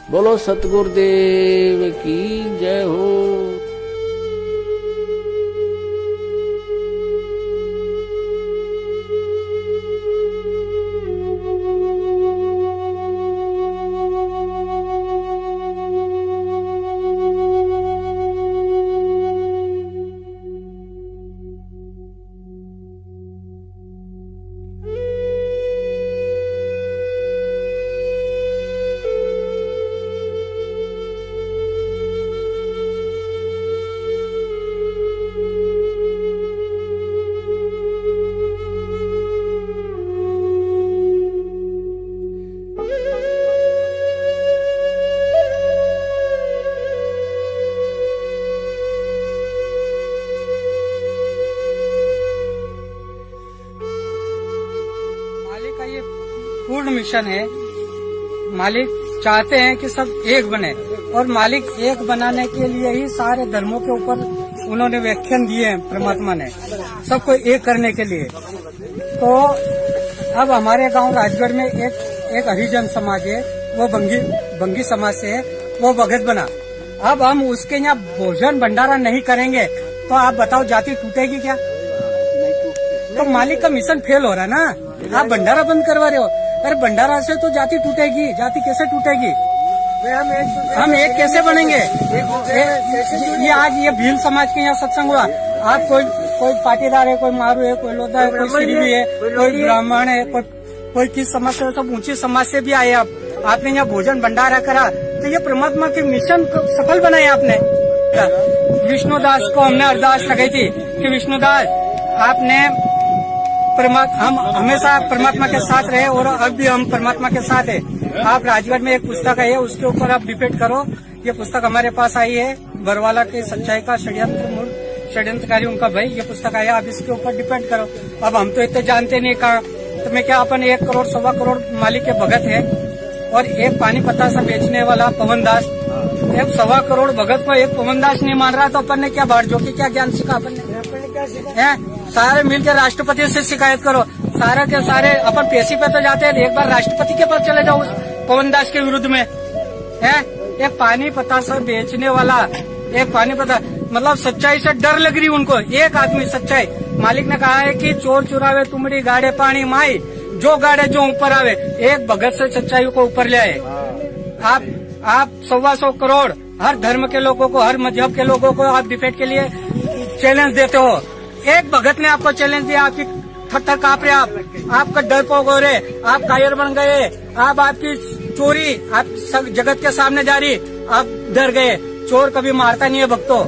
बोलो सतगुरुदेव की जय हो। मालिक का ये पूर्ण मिशन है। मालिक चाहते हैं कि सब एक बने, और मालिक एक बनाने के लिए ही सारे धर्मों के ऊपर उन्होंने व्याख्यान दिए हैं परमात्मा ने, सबको एक करने के लिए। तो अब हमारे गांव राजगढ़ में एक हरिजन समाज है, वो बंगी समाज से है, वो भगत बना। अब हम उसके यहाँ भोजन भंडारा नहीं करेंगे तो आप बताओ जाति टूटेगी क्या? तो मालिक का मिशन फेल हो रहा है ना। आप भंडारा बंद करवा रहे हो। अरे भंडारा से तो जाति टूटेगी, जाति कैसे टूटेगी? हम एक कैसे बनेंगे? ये आज ये भील समाज के यहाँ सत्संग हुआ। आप कोई पाटीदार है, कोई मारू है, कोई लोधा है, कोई सिरवी है, कोई ब्राह्मण है, कोई किस समाज से, सब ऊंची समाज से भी आए। आपने यहाँ भोजन भंडारा करा तो ये परमात्मा के मिशन को सफल बनाया आपने। विष्णुदास को हमने अरदास लगाई थी कि विष्णुदास आपने हम हमेशा परमात्मा के साथ रहे और अब भी हम परमात्मा के साथ है। आप राजगढ़ में एक पुस्तक आई है, उसके ऊपर आप डिपेंड करो। ये पुस्तक हमारे पास आई है, बरवाला की सच्चाई का षड्यंत्रकारी उनका भाई, ये पुस्तक आई है, आप इसके ऊपर डिपेंड करो। अब हम तो इतने जानते नहीं कहा तो मैं क्या, अपन 1 करोड़ 1.25 करोड़ मालिक के भगत है, और एक पानी पतासा बेचने वाला पवन दास, एक 1.25 करोड़ भगत को एक पवन दास नहीं मान रहा तो अपन ने क्या बाढ़ जो की क्या ज्ञान सीखा? अपन ने क्या सीखा? सारे मिलकर राष्ट्रपति से शिकायत करो। सारे के सारे अपन पेशी पे तो जाते हैं, एक बार राष्ट्रपति के पास चले जाओ उस पवन दास के विरुद्ध में। है एक पानी पतासा बेचने वाला, एक पानी पता मतलब सच्चाई से डर लग रही उनको। एक आदमी सच्चाई, मालिक ने कहा है कि चोर चुरावे तुमड़ी गाड़े पानी माई, जो गाड़े जो ऊपर आवे। एक भगत से सच्चाई को ऊपर ले आए। आप 125 करोड़ हर धर्म के लोगों को, हर मजहब के लोगों को आप डिबेट के लिए चैलेंज देते हो। एक भगत ने आपको चैलेंज दिया, आपकी थर कांप रहे, आपका डरपोक हो रहे, आप कायर बन गए, आपकी चोरी आप सब जगत के सामने जा रही, आप डर गए। चोर कभी मारता नहीं है भक्तों,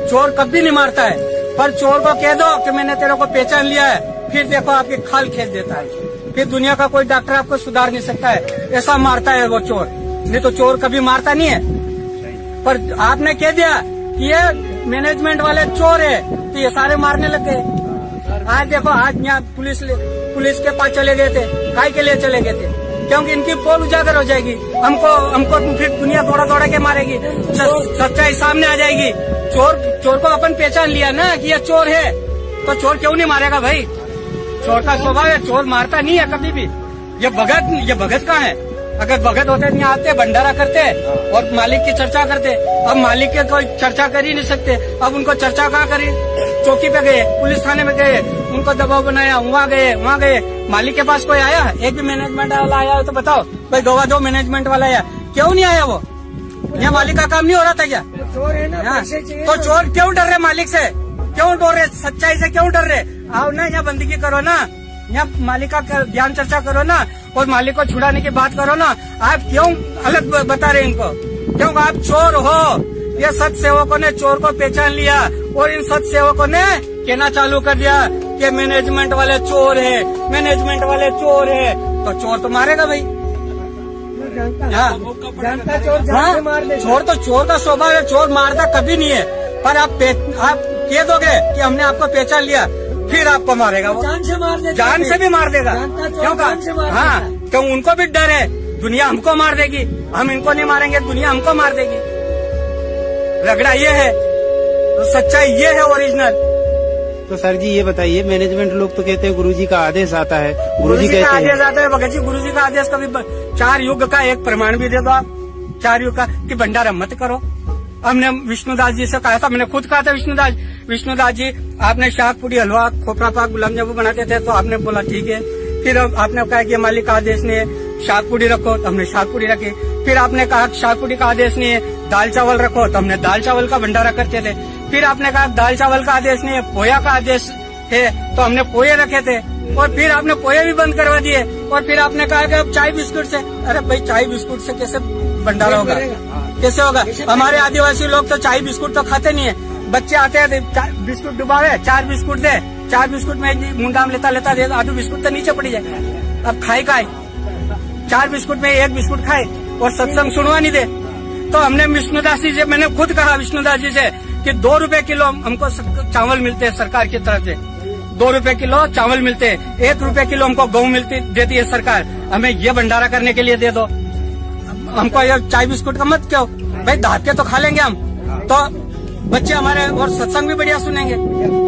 चोर कभी नहीं मारता है, पर चोर को कह दो कि मैंने तेरे को पहचान लिया है, फिर देखो आपकी खाल खींच देता है। फिर दुनिया का कोई डॉक्टर आपको सुधार नहीं सकता है, ऐसा मारता है वो चोर। नहीं तो चोर कभी मारता नहीं है। पर आपने कह दिया कि ये मैनेजमेंट वाले चोर है तो ये सारे मारने लग गए। आज देखो, आज यहाँ पुलिस के पास चले गए थे, काय के लिए चले गए थे? क्योंकि इनकी पोल उजागर हो जाएगी, हमको फिर दुनिया दौड़ा के मारेगी, सच्चाई सामने आ जाएगी। चोर को अपन पहचान लिया ना कि ये चोर है, तो चोर क्यों नहीं मारेगा भाई? चोर का स्वभाव है, चोर मारता नहीं है कभी भी। ये भगत कहाँ है? अगर भगत होते तो यहाँ आते, भंडारा करते और मालिक की चर्चा करते। अब मालिक के कोई चर्चा कर ही नहीं सकते। अब उनको चर्चा कहाँ करी? चौकी पे गए, पुलिस थाने में गए, उनको दबाव बनाया, वहाँ गए। मालिक के पास कोई आया? एक भी मैनेजमेंट वाला आया हो तो बताओ, कोई गवा दो मैनेजमेंट वाला आया, क्यों नहीं आया? वो यहाँ मालिक का काम नहीं हो रहा था क्या? चोर है ना, तो चोर क्यों डर रहे मालिक से? क्यों डर रहे? सच्चाई से क्यों डर रहे? आओ ना, यहाँ बंदगी करो ना, यहाँ मालिक का ज्ञान चर्चा करो ना, और मालिक को छुड़ाने की बात करो ना। आप क्यों अलग बता रहे इनको? क्यों आप चोर हो? ये सत सेवकों ने चोर को पहचान लिया और इन सत सेवकों ने कहना चालू कर दिया कि मैनेजमेंट वाले चोर है, मैनेजमेंट वाले चोर है। तो चोर तो मारेगा भाई। चोर तो चोर का स्वभाव है, चोर मारता कभी नहीं है। पर आप कह दोगे कि हमने आपको पहचान लिया, फिर आपको मारेगा वो, जान से भी मार देगा। क्यों? हाँ, क्यों? उनको भी डर है, दुनिया हमको मार देगी, हम इनको नहीं मारेंगे, दुनिया हमको मार देगी। रगड़ा ये है, तो सच्चाई ये है ओरिजिनल। तो सर जी ये बताइए, मैनेजमेंट लोग तो कहते हैं गुरुजी का आदेश आता है, गुरुजी का आदेश आता है। भगत जी, गुरुजी का आदेश कभी 4 युग का एक प्रमाण भी दे दो आप। चार युग का कि भंडारा मत करो। हमने विष्णुदास जी से कहा था, मैंने खुद कहा था विष्णुदास जी आपने शाक पूरी हलवा खोपरा पाक गुलाब जामुन बनाते थे, तो आपने बोला ठीक है। फिर आपने कहा कि मालिक का आदेश नहीं है शाक पूरी रखो, तो हमने शाक पूरी रखी। फिर आपने कहा शाक पूरी का आदेश नहीं है दाल चावल रखो, तो हमने दाल चावल का भंडारा करते थे। फिर आपने कहा दाल चावल का आदेश नहीं है पोया का आदेश है, तो हमने पोहे रखे थे। और फिर आपने पोहे भी बंद करवा दिए। और फिर आपने कहा कि अब चाय बिस्कुट से, अरे भाई चाय बिस्कुट से कैसे भंडारा होगा, कैसे होगा? हमारे आदिवासी लोग तो चाय बिस्कुट तो खाते नहीं है। बच्चे आते हैं बिस्कुट डुबावे, 4 बिस्कुट दे, 4 बिस्कुट में मुंडा में लेता दे, आधू बिस्कुट तो नीचे पड़ी जाए। अब खाए 4 बिस्कुट में 1 बिस्कुट खाए और सत्संग सुनवा नहीं दे। तो हमने विष्णुदास जी से, मैंने खुद कहा विष्णुदास जी से कि 2 रुपए किलो हमको चावल मिलते हैं सरकार की तरफ से, 2 रुपए किलो चावल मिलते हैं, 1 रुपए किलो हमको गेहूं देती है सरकार, हमें ये भंडारा करने के लिए दे दो। हमको ये चाय बिस्कुट का मत क्यों भाई, दाब के तो खा लेंगे हम, तो बच्चे हमारे और सत्संग भी बढ़िया सुनेंगे।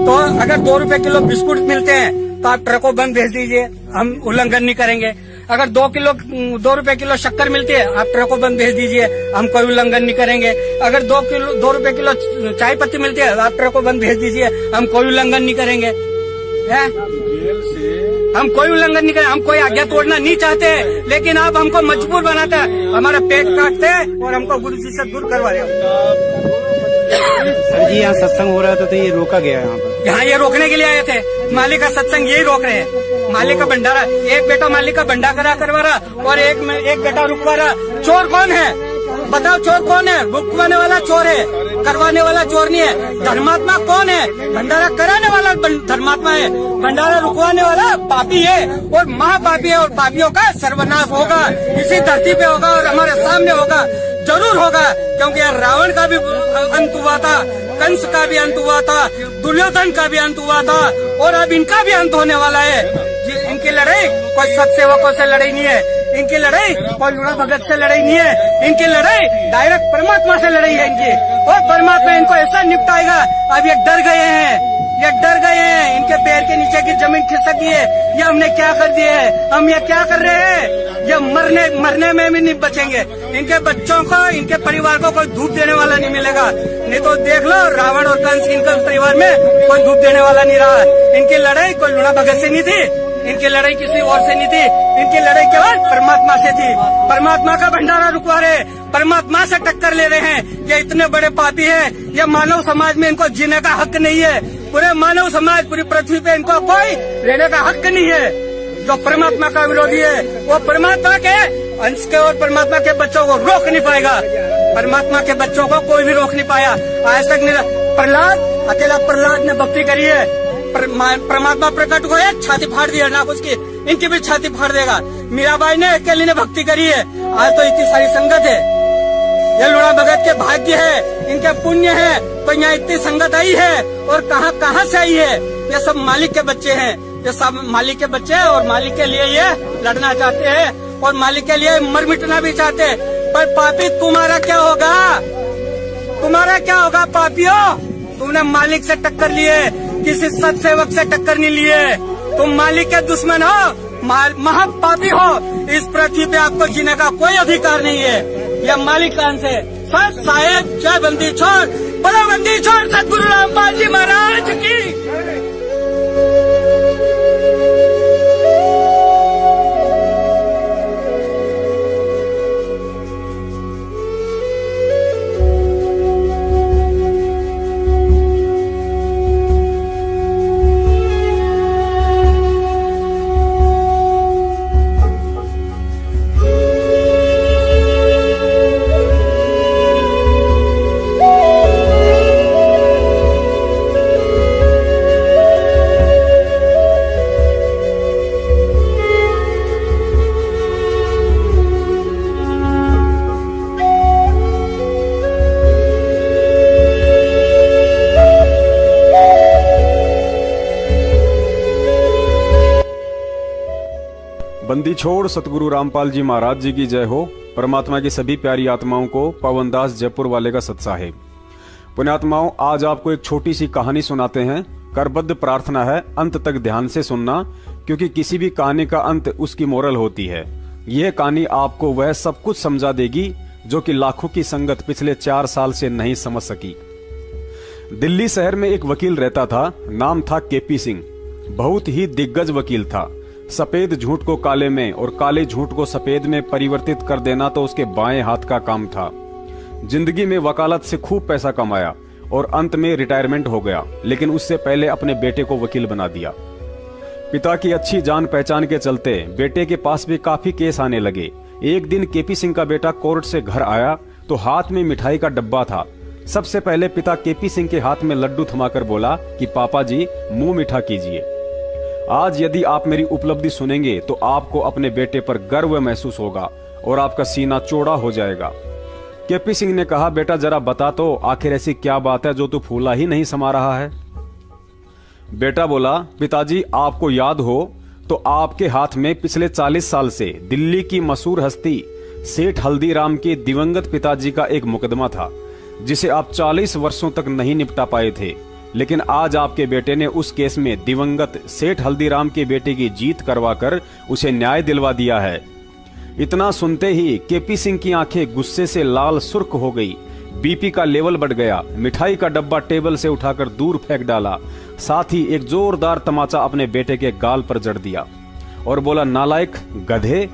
तो अगर 2 रुपए किलो बिस्कुट मिलते हैं तो आप ट्रकों बंद भेज दीजिए, हम उल्लंघन नहीं करेंगे। अगर 2 रुपए किलो शक्कर मिलती है, आप ट्रकों बंद भेज दीजिए, हम कोई उल्लंघन नहीं करेंगे। अगर 2 रुपए किलो चाय पत्ती मिलती है, आप ट्रकों बंद भेज दीजिए, हम कोई उल्लंघन नहीं करेंगे। है हम कोई उल्लंघन नहीं करें, हम कोई आज्ञा तोड़ना नहीं चाहते, लेकिन आप हमको मजबूर बनाते हैं, हमारा पेट काटते हैं और हमको गुरु जी से दूर करवा रहे हो। सर जी यहाँ सत्संग हो रहा था तो ये रोका गया यहाँ पर। यहाँ ये रोकने के लिए आए थे, मालिक का सत्संग यही रोक रहे हैं। मालिक का भंडारा, एक बेटा मालिक का भंडारा करवा रहा और एक बेटा रुकवा रहा। चोर कौन है बताओ, चोर कौन है? रुकवाने वाला चोर है, करवाने वाला चोर नहीं है। धर्मात्मा कौन है? भंडारा कराने वाला धर्मात्मा है, भंडारा रुकवाने वाला पापी है और महापापी है। और पापियों का सर्वनाश होगा, इसी धरती पे होगा और हमारे सामने होगा, जरूर होगा। क्योंकि रावण का भी अंत हुआ था, कंस का भी अंत हुआ था, दुर्योधन का भी अंत हुआ था और अब इनका भी अंत होने वाला है। इनकी लड़ाई कोई सत्सेवकों से लड़ाई नहीं है, इनकी लड़ाई कोई लूणा भगत से लड़ाई नहीं है, इनकी लड़ाई डायरेक्ट परमात्मा से लड़ाई है इनकी। और परमात्मा इनको ऐसा निपटाएगा। अब ये डर गए हैं, इनके पैर के नीचे की जमीन खिसक गई है। ये हमने क्या कर दिए है, हम ये क्या कर रहे हैं? ये मरने में भी नहीं बचेंगे। इनके बच्चों को, इनके परिवार को कोई धूप देने वाला नहीं मिलेगा। नहीं तो देख लो रावण और कंस, इनके परिवार में कोई धूप देने वाला नहीं रहा। इनकी लड़ाई कोई लूणा भगत से नहीं थी, इनकी लड़ाई किसी और से नहीं थी, इनकी लड़ाई केवल परमात्मा से थी। परमात्मा का भंडारा रुकवा रहे, परमात्मा से टक्कर ले रहे हैं। ये इतने बड़े पापी है, ये मानव समाज में इनको जीने का हक नहीं है। पूरे मानव समाज, पूरी पृथ्वी पे इनको कोई रहने का हक नहीं है। जो परमात्मा का विरोधी है वो परमात्मा के अंश के और परमात्मा के बच्चों को रोक नहीं पाएगा। परमात्मा के बच्चों को कोई भी रोक नहीं पाया आज तक। प्रहलाद, अकेला प्रहलाद ने भक्ति करी है, परमात्मा प्रकट हुए, छाती फाड़ दिया ना उसकी, इनकी भी छाती फाड़ देगा। मीराबाई ने अकेली ने भक्ति करी है, आज तो इतनी सारी संगत है। ये लूणा भगत के भाग्य है, इनके पुण्य है, तो यहाँ इतनी संगत आई है। और कहाँ से आई है? ये सब मालिक के बच्चे हैं, ये सब मालिक के बच्चे हैं और मालिक के लिए ये लड़ना चाहते हैं और मालिक के लिए मर मिटना भी चाहते हैं। पर पापी तुम्हारा क्या होगा? तुम्हारा क्या होगा पापियों? तुमने मालिक से टक्कर लिए, किसी सत्सेवक से टक्कर नहीं लिए। तुम मालिक के दुश्मन हो, महापापी हो। इस पृथ्वी पे आपको जीने का कोई अधिकार नहीं है। यह मालिक का अंश है। सत साहेब जय बंदी छोड़, बड़ा बंदी छोड़, सतगुरु रामपाल जी महाराज की। बंदी छोड़ सतगुरु रामपाल जी महाराज जी की जय हो। परमात्मा की सभी प्यारी आत्माओं को पवनदास जयपुर वाले का सत्साहेब। पुण्यात्माओं, आज आपको एक छोटी सी कहानी सुनाते हैं। करबद्ध प्रार्थना है अंत तक ध्यान से सुनना, क्योंकि किसी भी कहानी का अंत उसकी मोरल होती है। यह कहानी आपको वह सब कुछ समझा देगी जो कि लाखों की संगत पिछले 4 साल से नहीं समझ सकी। दिल्ली शहर में एक वकील रहता था, नाम था केपी सिंह। बहुत ही दिग्गज वकील था। सफेद झूठ को काले में और काले झूठ को सफेद में परिवर्तित कर देना तो उसके बाएं हाथ का काम था। जिंदगी में वकालत से खूब पैसा कमाया और अंत में रिटायरमेंट हो गया, लेकिन उससे पहले अपने बेटे को वकील बना दिया। पिता की अच्छी जान पहचान के चलते बेटे के पास भी काफी केस आने लगे। एक दिन केपी सिंह का बेटा कोर्ट से घर आया तो हाथ में मिठाई का डब्बा था। सबसे पहले पिता केपी सिंह के हाथ में लड्डू थमाकर बोला कि पापा जी मुंह मीठा कीजिए। आज यदि आप मेरी उपलब्धि सुनेंगे तो आपको अपने बेटे पर गर्व महसूस होगा और आपका सीना चौड़ा हो जाएगा। केपी सिंह ने कहा, बेटा जरा बता तो आखिर ऐसी क्या बात है जो तू फूला ही नहीं समा रहा है। बेटा बोला, पिताजी आपको याद हो तो आपके हाथ में पिछले 40 साल से दिल्ली की मशहूर हस्ती सेठ हल्दीराम के दिवंगत पिताजी का एक मुकदमा था, जिसे आप 40 वर्षों तक नहीं निपटा पाए थे। लेकिन आज आपके बेटे ने उस केस में दिवंगत सेठ हल्दीराम के बेटे की जीत करवाकर उसे न्याय दिलवा दिया है। इतना सुनते ही केपी सिंह की आंखें गुस्से से लाल सुर्ख हो गई। बीपी का लेवल बढ़ गया। मिठाई का डब्बा टेबल से उठाकर दूर फेंक डाला। साथ ही एक जोरदार तमाचा अपने बेटे के गाल पर जड़ दिया और बोला, नालायक गधे,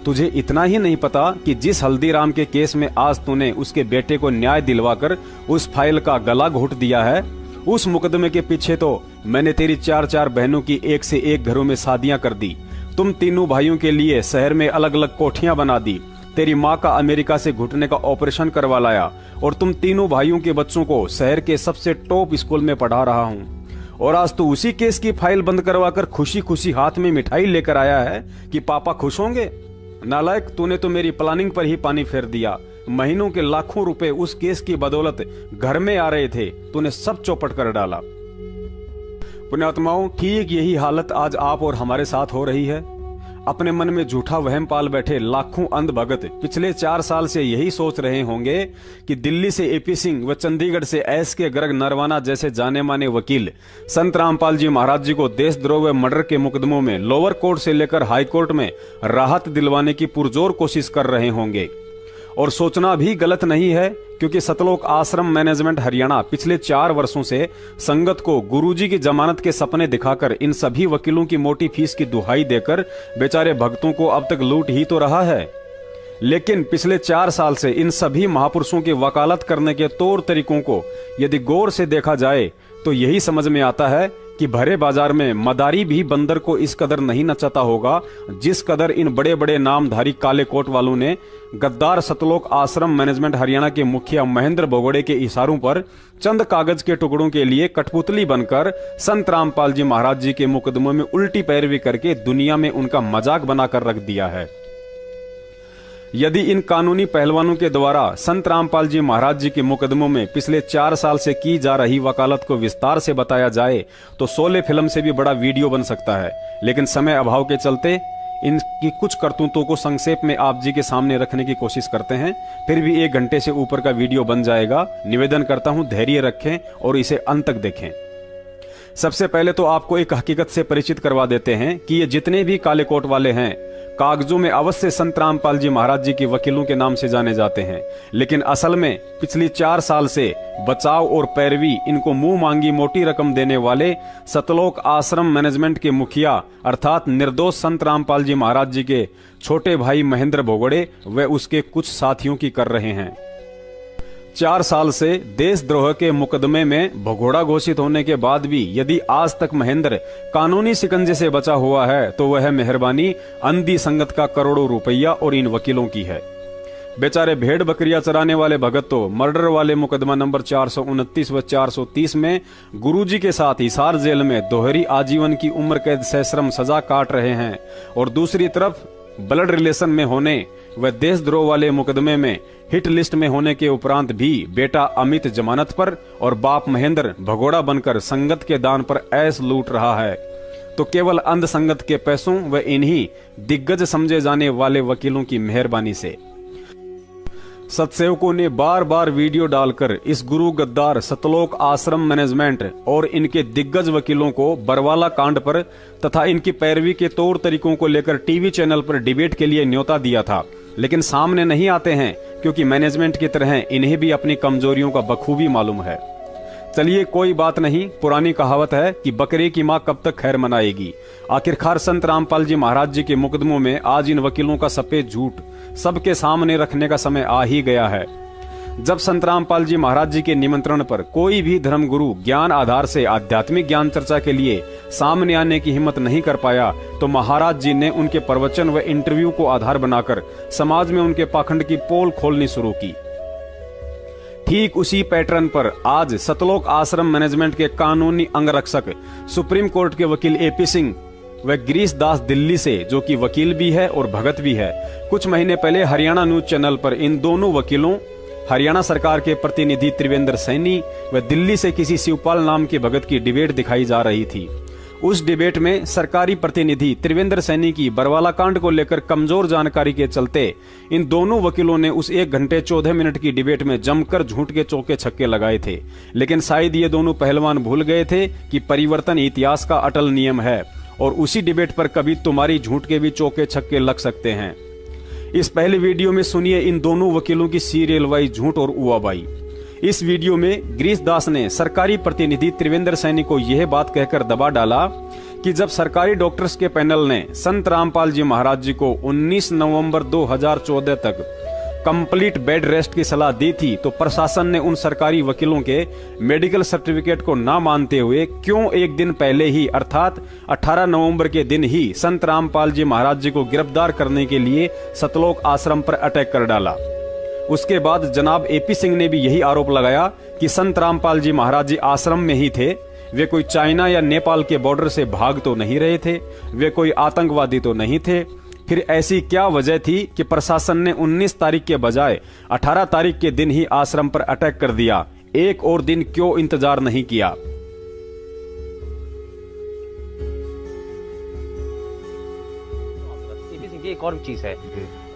तुझे इतना ही नहीं पता कि जिस हल्दीराम के केस में आज तूने उसके बेटे को न्याय दिलवाकर उस फाइल का गला घोट दिया है, उस मुकदमे के पीछे तो मैंने तेरी 4 बहनों की एक से एक घरों में शादियां कर दी। तुम तीनों भाइयों के लिए शहर में अलग अलग कोठियां बना दी। तेरी माँ का अमेरिका से घुटने का ऑपरेशन करवा लाया और तुम तीनों भाइयों के बच्चों को शहर के सबसे टॉप स्कूल में पढ़ा रहा हूँ। और आज तो उसी केस की फाइल बंद करवाकर खुशी खुशी हाथ में मिठाई लेकर आया है कि पापा खुश होंगे। नालायक, तूने तो मेरी प्लानिंग पर ही पानी फेर दिया। महीनों के लाखों रुपए उस केस की बदौलत घर में आ रहे थे, तूने सब चौपट कर डाला। पुण्यात्माओं, ठीक यही हालत आज आप और हमारे साथ हो रही है। अपने मन में झूठा वहम पाल बैठे लाखों अंध भगत पिछले 4 साल से यही सोच रहे होंगे कि दिल्ली से एपी सिंह व चंडीगढ़ से एस के गर्ग नरवाना जैसे जाने माने वकील संत रामपाल जी महाराज जी को देशद्रोह व मर्डर के मुकदमों में लोअर कोर्ट से लेकर हाई कोर्ट में राहत दिलवाने की पुरजोर कोशिश कर रहे होंगे। और सोचना भी गलत नहीं है, क्योंकि सतलोक आश्रम मैनेजमेंट हरियाणा पिछले 4 वर्षों से संगत को गुरुजी की जमानत के सपने दिखाकर इन सभी वकीलों की मोटी फीस की दुहाई देकर बेचारे भक्तों को अब तक लूट ही तो रहा है। लेकिन पिछले 4 साल से इन सभी महापुरुषों की वकालत करने के तौर तरीकों को यदि गौर से देखा जाए तो यही समझ में आता है कि भरे बाजार में मदारी भी बंदर को इस कदर नहीं नचाता होगा जिस कदर इन बड़े बड़े नामधारी काले कोट वालों ने गद्दार सतलोक आश्रम मैनेजमेंट हरियाणा के मुखिया महेंद्र भगोड़े के इशारों पर चंद कागज के टुकड़ों के लिए कठपुतली बनकर संत रामपाल जी महाराज जी के मुकदमों में उल्टी पैरवी करके दुनिया में उनका मजाक बनाकर रख दिया है। यदि इन कानूनी पहलवानों के द्वारा संत रामपाल जी महाराज जी के मुकदमों में पिछले 4 साल से की जा रही वकालत को विस्तार से बताया जाए तो 16 फिल्म से भी बड़ा वीडियो बन सकता है। लेकिन समय अभाव के चलते इनकी कुछ करतूतों को संक्षेप में आप जी के सामने रखने की कोशिश करते हैं। फिर भी 1 घंटे से ऊपर का वीडियो बन जाएगा। निवेदन करता हूं, धैर्य रखें और इसे अंत तक देखें। सबसे पहले तो आपको एक हकीकत से परिचित करवा देते हैं कि ये जितने भी काले कोट वाले हैं कागजों में अवश्य संत रामपाल जी महाराज जी के वकीलों के नाम से जाने जाते हैं, लेकिन असल में पिछली 4 साल से बचाव और पैरवी इनको मुंह मांगी मोटी रकम देने वाले सतलोक आश्रम मैनेजमेंट के मुखिया अर्थात निर्दोष संत रामपाल जी महाराज जी के छोटे भाई महेंद्र भगोड़े व उसके कुछ साथियों की कर रहे हैं। 4 साल से देशद्रोह के मुकदमे में भगोड़ा घोषित होने के बाद भी यदि आज तक महेंद्र कानूनी शिकंजे से बचा हुआ है तो वह मेहरबानी अंधी संगत का करोड़ों रुपया और इन वकीलों की है। बेचारे भेड़ बकरियां चराने वाले भगत तो मर्डर वाले मुकदमा नंबर 429 व 430 में गुरुजी के साथ हिसार जेल में दोहरी आजीवन की उम्र कैद सश्रम सजा काट रहे हैं, और दूसरी तरफ ब्लड रिलेशन में होने व देशद्रोह वाले मुकदमे में हिट लिस्ट में होने के उपरांत भी बेटा अमित जमानत पर और बाप महेंद्र भगोड़ा बनकर संगत के दान पर ऐश लूट रहा है। तो केवल अंध संगत के पैसों व इन्हीं दिग्गज समझे जाने वाले वकीलों की मेहरबानी से सत्सेवकों ने बार बार वीडियो डालकर इस गुरु गद्दार सतलोक आश्रम मैनेजमेंट और इनके दिग्गज वकीलों को बरवाला कांड पर तथा इनकी पैरवी के तौर तरीकों को लेकर टीवी चैनल पर डिबेट के लिए न्योता दिया था, लेकिन सामने नहीं आते हैं क्योंकि मैनेजमेंट की तरह इन्हें भी अपनी कमजोरियों का बखूबी मालूम है। चलिए कोई बात नहीं, पुरानी कहावत है कि बकरे की मां कब तक खैर मनाएगी। आखिरकार संत रामपाल जी महाराज जी के मुकदमों में आज इन वकीलों का सफेद झूठ सबके सामने रखने का समय आ ही गया है। जब संत रामपाल जी महाराज जी के निमंत्रण पर कोई भी धर्मगुरु ज्ञान आधार से आध्यात्मिक ज्ञान चर्चा के लिए सामने आने की हिम्मत नहीं कर पाया, तो महाराज जी ने उनके प्रवचन व इंटरव्यू को आधार बनाकर समाज में उनके पाखंड की पोल खोलनी शुरू की। ठीक उसी पैटर्न पर आज सतलोक आश्रम मैनेजमेंट के कानूनी अंगरक्षक सुप्रीम कोर्ट के वकील एपी सिंह व गिरीश दास दिल्ली से, जो कि वकील भी है और भगत भी है, कुछ महीने पहले हरियाणा न्यूज चैनल पर इन दोनों वकीलों, हरियाणा सरकार के प्रतिनिधि त्रिवेंद्र सैनी व दिल्ली से किसी शिवपाल नाम के भगत की डिबेट दिखाई जा रही थी। उस डिबेट में सरकारी प्रतिनिधि त्रिवेंद्र सैनी की बरवाला कांड को लेकर कमजोर जानकारी के चलते इन दोनों वकीलों ने उस 1 घंटे 14 मिनट की डिबेट में जमकर झूठ के चौके छक्के लगाए थे। लेकिन शायद ये दोनों पहलवान भूल गए थे कि परिवर्तन इतिहास का अटल नियम है और उसी डिबेट पर कभी तुम्हारी झूठ के भी चौके छक्के लग सकते हैं। इस पहले वीडियो में सुनिए इन दोनों वकीलों की सीरियल वाइज झूठ और उआबाई। इस वीडियो में गिरीश दास ने सरकारी प्रतिनिधि त्रिवेंद्र सैनी को यह बात कहकर दबा डाला कि जब सरकारी डॉक्टर्स के पैनल ने संत रामपाल जी महाराज जी को 19 नवंबर 2014 तक कंप्लीट बेड रेस्ट की सलाह दी थी, तो प्रशासन ने उन सरकारी वकीलों के मेडिकल सर्टिफिकेट को ना मानते हुए क्यों एक दिन पहले ही अर्थात 18 नवंबर के दिन ही संत रामपाल जी महाराज जी को गिरफ्तार करने के लिए सतलोक आश्रम पर अटैक कर डाला। उसके बाद जनाब एपी सिंह ने भी यही आरोप लगाया कि संत रामपाल जी महाराज जी आश्रम में ही थे, वे कोई चाइना या नेपाल के बॉर्डर से भाग तो नहीं रहे थे, वे कोई आतंकवादी तो नहीं थे। फिर ऐसी क्या वजह थी कि प्रशासन ने 19 तारीख के बजाय 18 तारीख के दिन ही आश्रम पर अटैक कर दिया? एक और दिन क्यों इंतजार नहीं किया? एक और चीज है,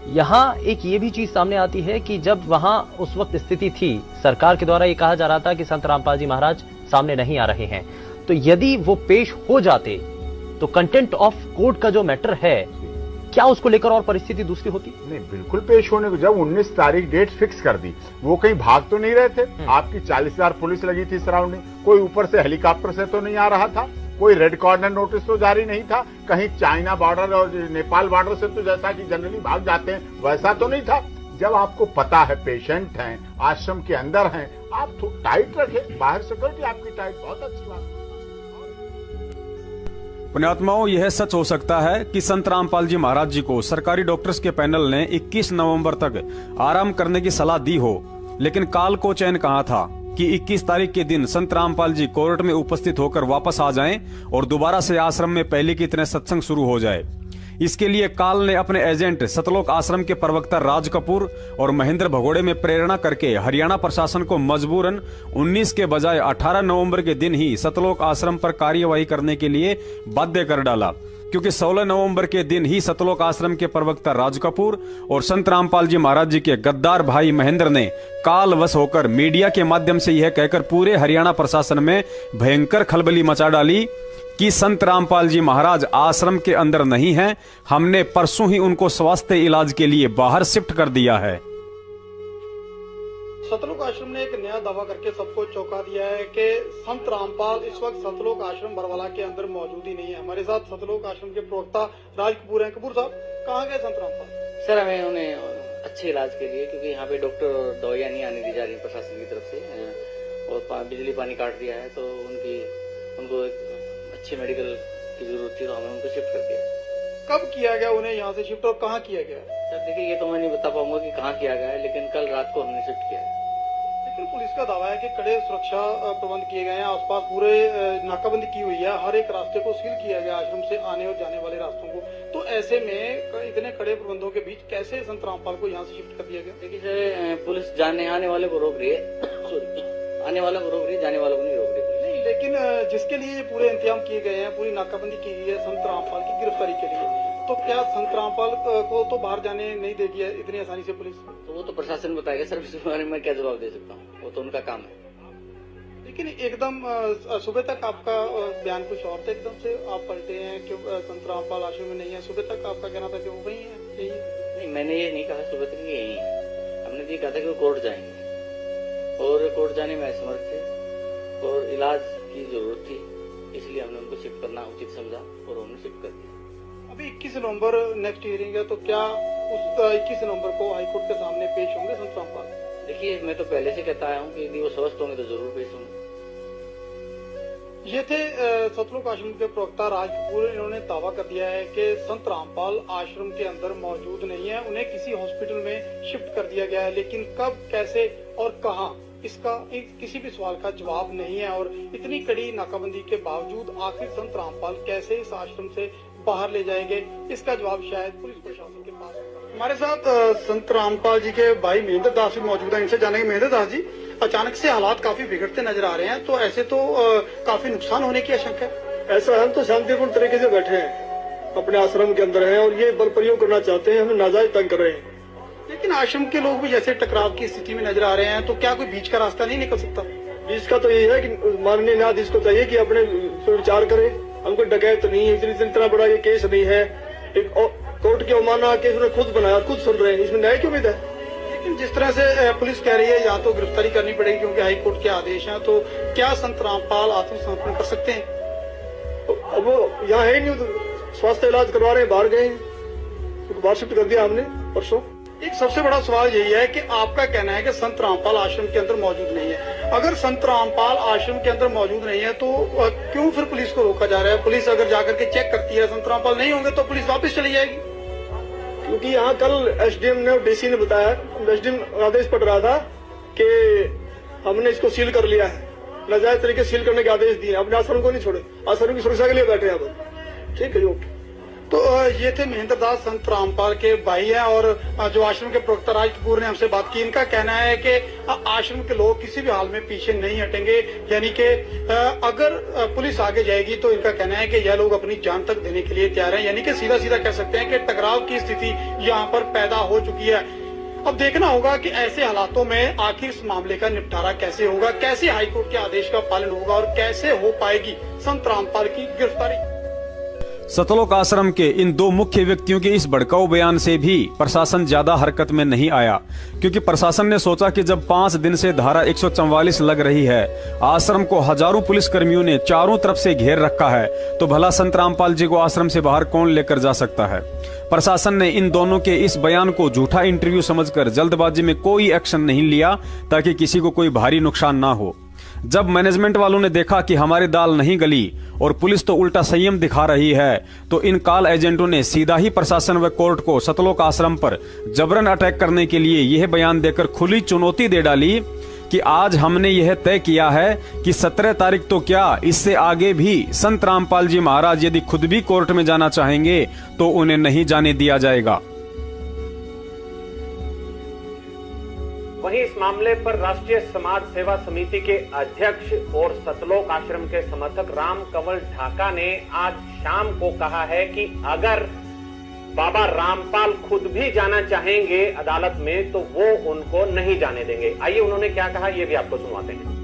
यहाँ एक ये भी चीज सामने आती है कि जब वहां उस वक्त स्थिति थी, सरकार के द्वारा ये कहा जा रहा था कि संत रामपाल जी महाराज सामने नहीं आ रहे हैं, तो यदि वो पेश हो जाते तो कंटेंट ऑफ कोर्ट का जो मैटर है, क्या उसको लेकर और परिस्थिति दूसरी होती? नहीं, बिल्कुल पेश होने को। जब 19 तारीख डेट फिक्स कर दी, वो कहीं भाग तो नहीं रहे थे। आपकी 40,000 पुलिस लगी थी सराउंडिंग, कोई ऊपर से हेलीकॉप्टर से तो नहीं आ रहा था, कोई रेड कॉर्नर नोटिस तो जारी नहीं था, कहीं चाइना बॉर्डर और नेपाल बॉर्डर से तो जैसा कि जनरली भाग जाते हैं वैसा तो नहीं था। जब आपको पता है पेशेंट हैं, आश्रम के अंदर हैं, आप टाइट रखें, बाहर सिक्योरिटी आपकी टाइट, बहुत अच्छी बात। पुण्यात्माओं, यह सच हो सकता है कि संत रामपाल जी महाराज जी को सरकारी डॉक्टर्स के पैनल ने 21 नवंबर तक आराम करने की सलाह दी हो, लेकिन काल को चैन कहा था कि 21 तारीख के दिन संत रामपाल जी कोर्ट में उपस्थित होकर वापस आ जाएं और दोबारा से आश्रम में पहले की तरह सत्संग शुरू हो जाए। इसके लिए काल ने अपने एजेंट सतलोक आश्रम के प्रवक्ता राज कपूर और महेंद्र भगोड़े में प्रेरणा करके हरियाणा प्रशासन को मजबूरन 19 के बजाय 18 नवंबर के दिन ही सतलोक आश्रम पर कार्यवाही करने के लिए बाध्य कर डाला, क्योंकि 16 नवंबर के दिन ही सतलोक आश्रम के प्रवक्ता राज कपूर और संत रामपाल जी महाराज जी के गद्दार भाई महेंद्र ने कालवश होकर मीडिया के माध्यम से यह कहकर पूरे हरियाणा प्रशासन में भयंकर खलबली मचा डाली कि संत रामपाल जी महाराज आश्रम के अंदर नहीं हैं, हमने परसों ही उनको स्वास्थ्य इलाज के लिए बाहर शिफ्ट कर दिया है। सतलोक आश्रम ने एक नया दावा करके सबको चौंका दिया है कि संत रामपाल इस वक्त सतलोक आश्रम बरवाला के अंदर मौजूद ही नहीं है। हमारे साथ सतलोक आश्रम के प्रवक्ता राज कपूर हैं। कपूर साहब, कहाँ गए संत रामपाल? सर, हमें उन्हें अच्छे इलाज के लिए, क्योंकि यहाँ पे डॉक्टर और दवाइयाँ नहीं आने दी जा रही प्रशासन की तरफ से, और बिजली पानी काट दिया है, तो उनको एक अच्छे मेडिकल की जरूरत थी, तो हमने उनको शिफ्ट कर दिया। कब किया गया उन्हें यहाँ से शिफ्ट और कहाँ किया गया? सर देखिए, ये तो मैं नहीं बता पाऊंगा कि कहाँ किया गया है, लेकिन कल रात को हमने शिफ्ट किया है। लेकिन पुलिस का दावा है कि कड़े सुरक्षा प्रबंध किए गए हैं, आसपास पूरे नाकाबंदी की हुई है, हर एक रास्ते को सील किया गया, आश्रम से आने और जाने वाले रास्तों को। तो ऐसे में इतने कड़े प्रबंधों के बीच कैसे संत रामपाल को यहाँ से शिफ्ट कर दिया गया? देखिए सर, पुलिस आने वाले को रोक रही है, सॉरी, आने वालों को रोक रही है, जाने वालों को नहीं रोक रही। लेकिन जिसके लिए ये पूरे इंतजाम किए गए हैं, पूरी नाकाबंदी की गई है संत रामपाल की गिरफ्तारी के लिए, तो क्या संत रामपाल को तो बाहर जाने नहीं देगी इतनी आसानी से पुलिस? तो वो तो प्रशासन बताएगा सर, इस बारे में क्या जवाब दे सकता हूँ, वो तो उनका काम है। लेकिन एकदम सुबह तक आपका बयान कुछ और था, एकदम से आप पलटे हैं कि संत रामपाल आश्रम में नहीं है। सुबह तक आपका कहना था कि वो वही है, यही है। नहीं, मैंने ये नहीं कहा सुबह तक यही है। हमने ये कहा था कि वो कोर्ट जाएंगे और कोर्ट जाने में असमर्थ थे और इलाज की जरूरत थी, इसलिए हमने उनको शिफ्ट करना उचित समझा और हमने शिफ्ट कर दिया। अभी 21 नवंबर नेक्स्ट हियरिंग है, तो क्या उस 21 नवंबर को हाईकोर्ट के सामने पेश होंगे संत रामपाल? देखिए, मैं तो पहले से कहता आया हूँ कि यदि वो स्वस्थ होंगे तो जरूर पेश होंगे। ये थे सतलोक आश्रम के प्रवक्ता राज कपूर। इन्होंने दावा कर दिया है कि संत रामपाल आश्रम के अंदर मौजूद नहीं है, उन्हें किसी हॉस्पिटल में शिफ्ट कर दिया गया है, लेकिन कब, कैसे और कहां, इसका किसी भी सवाल का जवाब नहीं है। और इतनी कड़ी नाकाबंदी के बावजूद आखिर संत रामपाल कैसे इस आश्रम से बाहर ले जाएंगे, इसका जवाब शायद पुलिस प्रशासन के पास होगा। हमारे साथ संत रामपाल जी के भाई महेंद्र दास भी मौजूद है, इनसे जानेंगे। महेंद्र दास जी, अचानक से हालात काफी बिगड़ते नजर आ रहे हैं, तो ऐसे तो काफी नुकसान होने की आशंका है। ऐसा हम तो शांतिपूर्ण तरीके से बैठे हैं, अपने आश्रम के अंदर हैं और ये बल प्रयोग करना चाहते हैं, हमें नाजायज तंग कर रहे हैं। लेकिन आश्रम के लोग भी जैसे टकराव की स्थिति में नजर आ रहे हैं, तो क्या कोई बीच का रास्ता नहीं निकल सकता? बीच का तो ये है कि माननीय न्यायाधीश को चाहिए कि अपने विचार करे। हम कोई डकैत नहीं है, इतना बड़ा ये केस नहीं है, एक कोर्ट की अवमानना केस उन्होंने खुद बनाया, खुद सुन रहे हैं, इसमें न्याय की उम्मीद है। लेकिन जिस तरह से पुलिस कह रही है या तो गिरफ्तारी करनी पड़ेगी क्योंकि हाई कोर्ट के आदेश हैं, तो क्या संत रामपाल आत्मसमर्पण कर सकते हैं? अब वो यहाँ है ही नहीं, स्वास्थ्य इलाज करवा रहे हैं, बाहर गए, बाहर शिफ्ट कर दिया हमने परसों। एक सबसे बड़ा सवाल यही है कि आपका कहना है कि संत रामपाल आश्रम के अंदर मौजूद नहीं है। अगर संत रामपाल आश्रम के अंदर मौजूद नहीं है तो क्यों फिर पुलिस को रोका जा रहा है? पुलिस अगर जाकर के चेक करती है संत रामपाल नहीं होंगे तो पुलिस वापस चली जाएगी। क्योंकि यहाँ कल एसडीएम ने और डीसी ने बताया, एसडीएम आदेश पड़ रहा था कि हमने इसको सील कर लिया है, नाजायज तरीके सील करने के आदेश दिए, अपने आश्रम को नहीं छोड़े, आश्रम की सुरक्षा के लिए बैठे हैं अब। ठीक है, ओके। तो ये थे महेंद्र दास, संत रामपाल के भाई हैं, और जो आश्रम के प्रवक्ता राज कपूर ने हमसे बात की, इनका कहना है कि आश्रम के लोग किसी भी हाल में पीछे नहीं हटेंगे। यानी कि अगर पुलिस आगे जाएगी तो इनका कहना है कि यह लोग अपनी जान तक देने के लिए तैयार हैं। यानी कि सीधा सीधा कह सकते हैं कि टकराव की स्थिति यहाँ पर पैदा हो चुकी है। अब देखना होगा कि ऐसे हालातों में आखिर इस मामले का निपटारा कैसे होगा, कैसे हाईकोर्ट के आदेश का पालन होगा और कैसे हो पाएगी संत रामपाल की गिरफ्तारी। सतलोक आश्रम के इन दो मुख्य व्यक्तियों के इस भड़काऊ बयान से भी प्रशासन ज्यादा हरकत में नहीं आया, क्योंकि प्रशासन ने सोचा कि जब 5 दिन से धारा 144 लग रही है, आश्रम को हजारों पुलिसकर्मियों ने चारों तरफ से घेर रखा है, तो भला संत रामपाल जी को आश्रम से बाहर कौन लेकर जा सकता है। प्रशासन ने इन दोनों के इस बयान को झूठा इंटरव्यू समझकर जल्दबाजी में कोई एक्शन नहीं लिया ताकि किसी को कोई भारी नुकसान ना हो। जब मैनेजमेंट वालों ने देखा कि हमारी दाल नहीं गली और पुलिस तो उल्टा संयम दिखा रही है, तो इन काल एजेंटों ने सीधा ही प्रशासन व कोर्ट को सतलोक आश्रम पर जबरन अटैक करने के लिए यह बयान देकर खुली चुनौती दे डाली कि आज हमने यह तय किया है कि 17 तारीख तो क्या, इससे आगे भी संत रामपाल जी महाराज यदि खुद भी कोर्ट में जाना चाहेंगे तो उन्हें नहीं जाने दिया जाएगा। वहीं इस मामले पर राष्ट्रीय समाज सेवा समिति के अध्यक्ष और सतलोक आश्रम के समर्थक राम कंवल ढाका ने आज शाम को कहा है कि अगर बाबा रामपाल खुद भी जाना चाहेंगे अदालत में तो वो उनको नहीं जाने देंगे। आइए उन्होंने क्या कहा ये भी आपको सुनवाते हैं।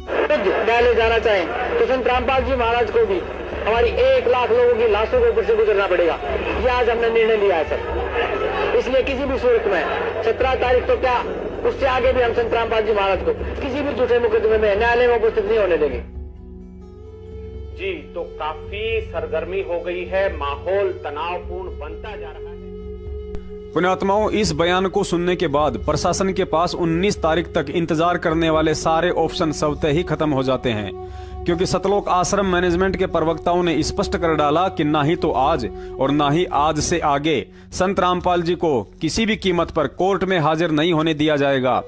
न्यायालय जाना चाहें तो संत रामपाल जी महाराज को भी हमारी 1 लाख लोगों की लाशों के ऊपर से गुजरना पड़ेगा। ये आज हमने निर्णय लिया है सर। इसलिए किसी भी सूरत में 17 तारीख तो क्या, उससे आगे भी हम संत रामपाल जी महाराज को किसी भी झूठे मुकदमे में न्यायालय में उपस्थित नहीं होने देंगे। जी, तो काफी सरगर्मी हो गई है, माहौल तनावपूर्ण बनता जा रहा है। पुण्यात्माओं, इस बयान को सुनने के बाद प्रशासन के पास 19 तारीख तक इंतजार करने वाले सारे ऑप्शन स्वतः ही खत्म हो जाते हैं, क्योंकि सतलोक आश्रम मैनेजमेंट के प्रवक्ताओं ने स्पष्ट कर डाला कि ना ही तो आज और ना ही आज से आगे संत रामपाल जी को किसी भी कीमत पर कोर्ट में हाजिर नहीं होने दिया जाएगा।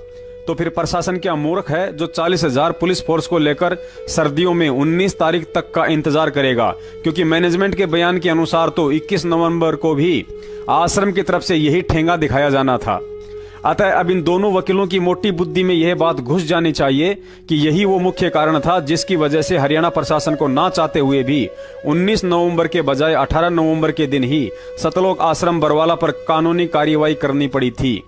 तो फिर प्रशासन क्या मूर्ख है जो 40,000 पुलिस फोर्स को लेकर सर्दियों में 19 तारीख तक का इंतजार करेगा, क्योंकि मैनेजमेंट के बयान के अनुसार तो 21 नवंबर को भी आश्रम की तरफ से यही ठेंगा दिखाया जाना था। अतः अब इन दोनों वकीलों की मोटी बुद्धि में यह बात घुस जानी चाहिए कि यही वो मुख्य कारण था जिसकी वजह से हरियाणा प्रशासन को ना चाहते हुए भी 19 नवंबर के बजाय 18 नवंबर के दिन ही सतलोक आश्रम बरवाला पर कानूनी कार्रवाई करनी पड़ी थी।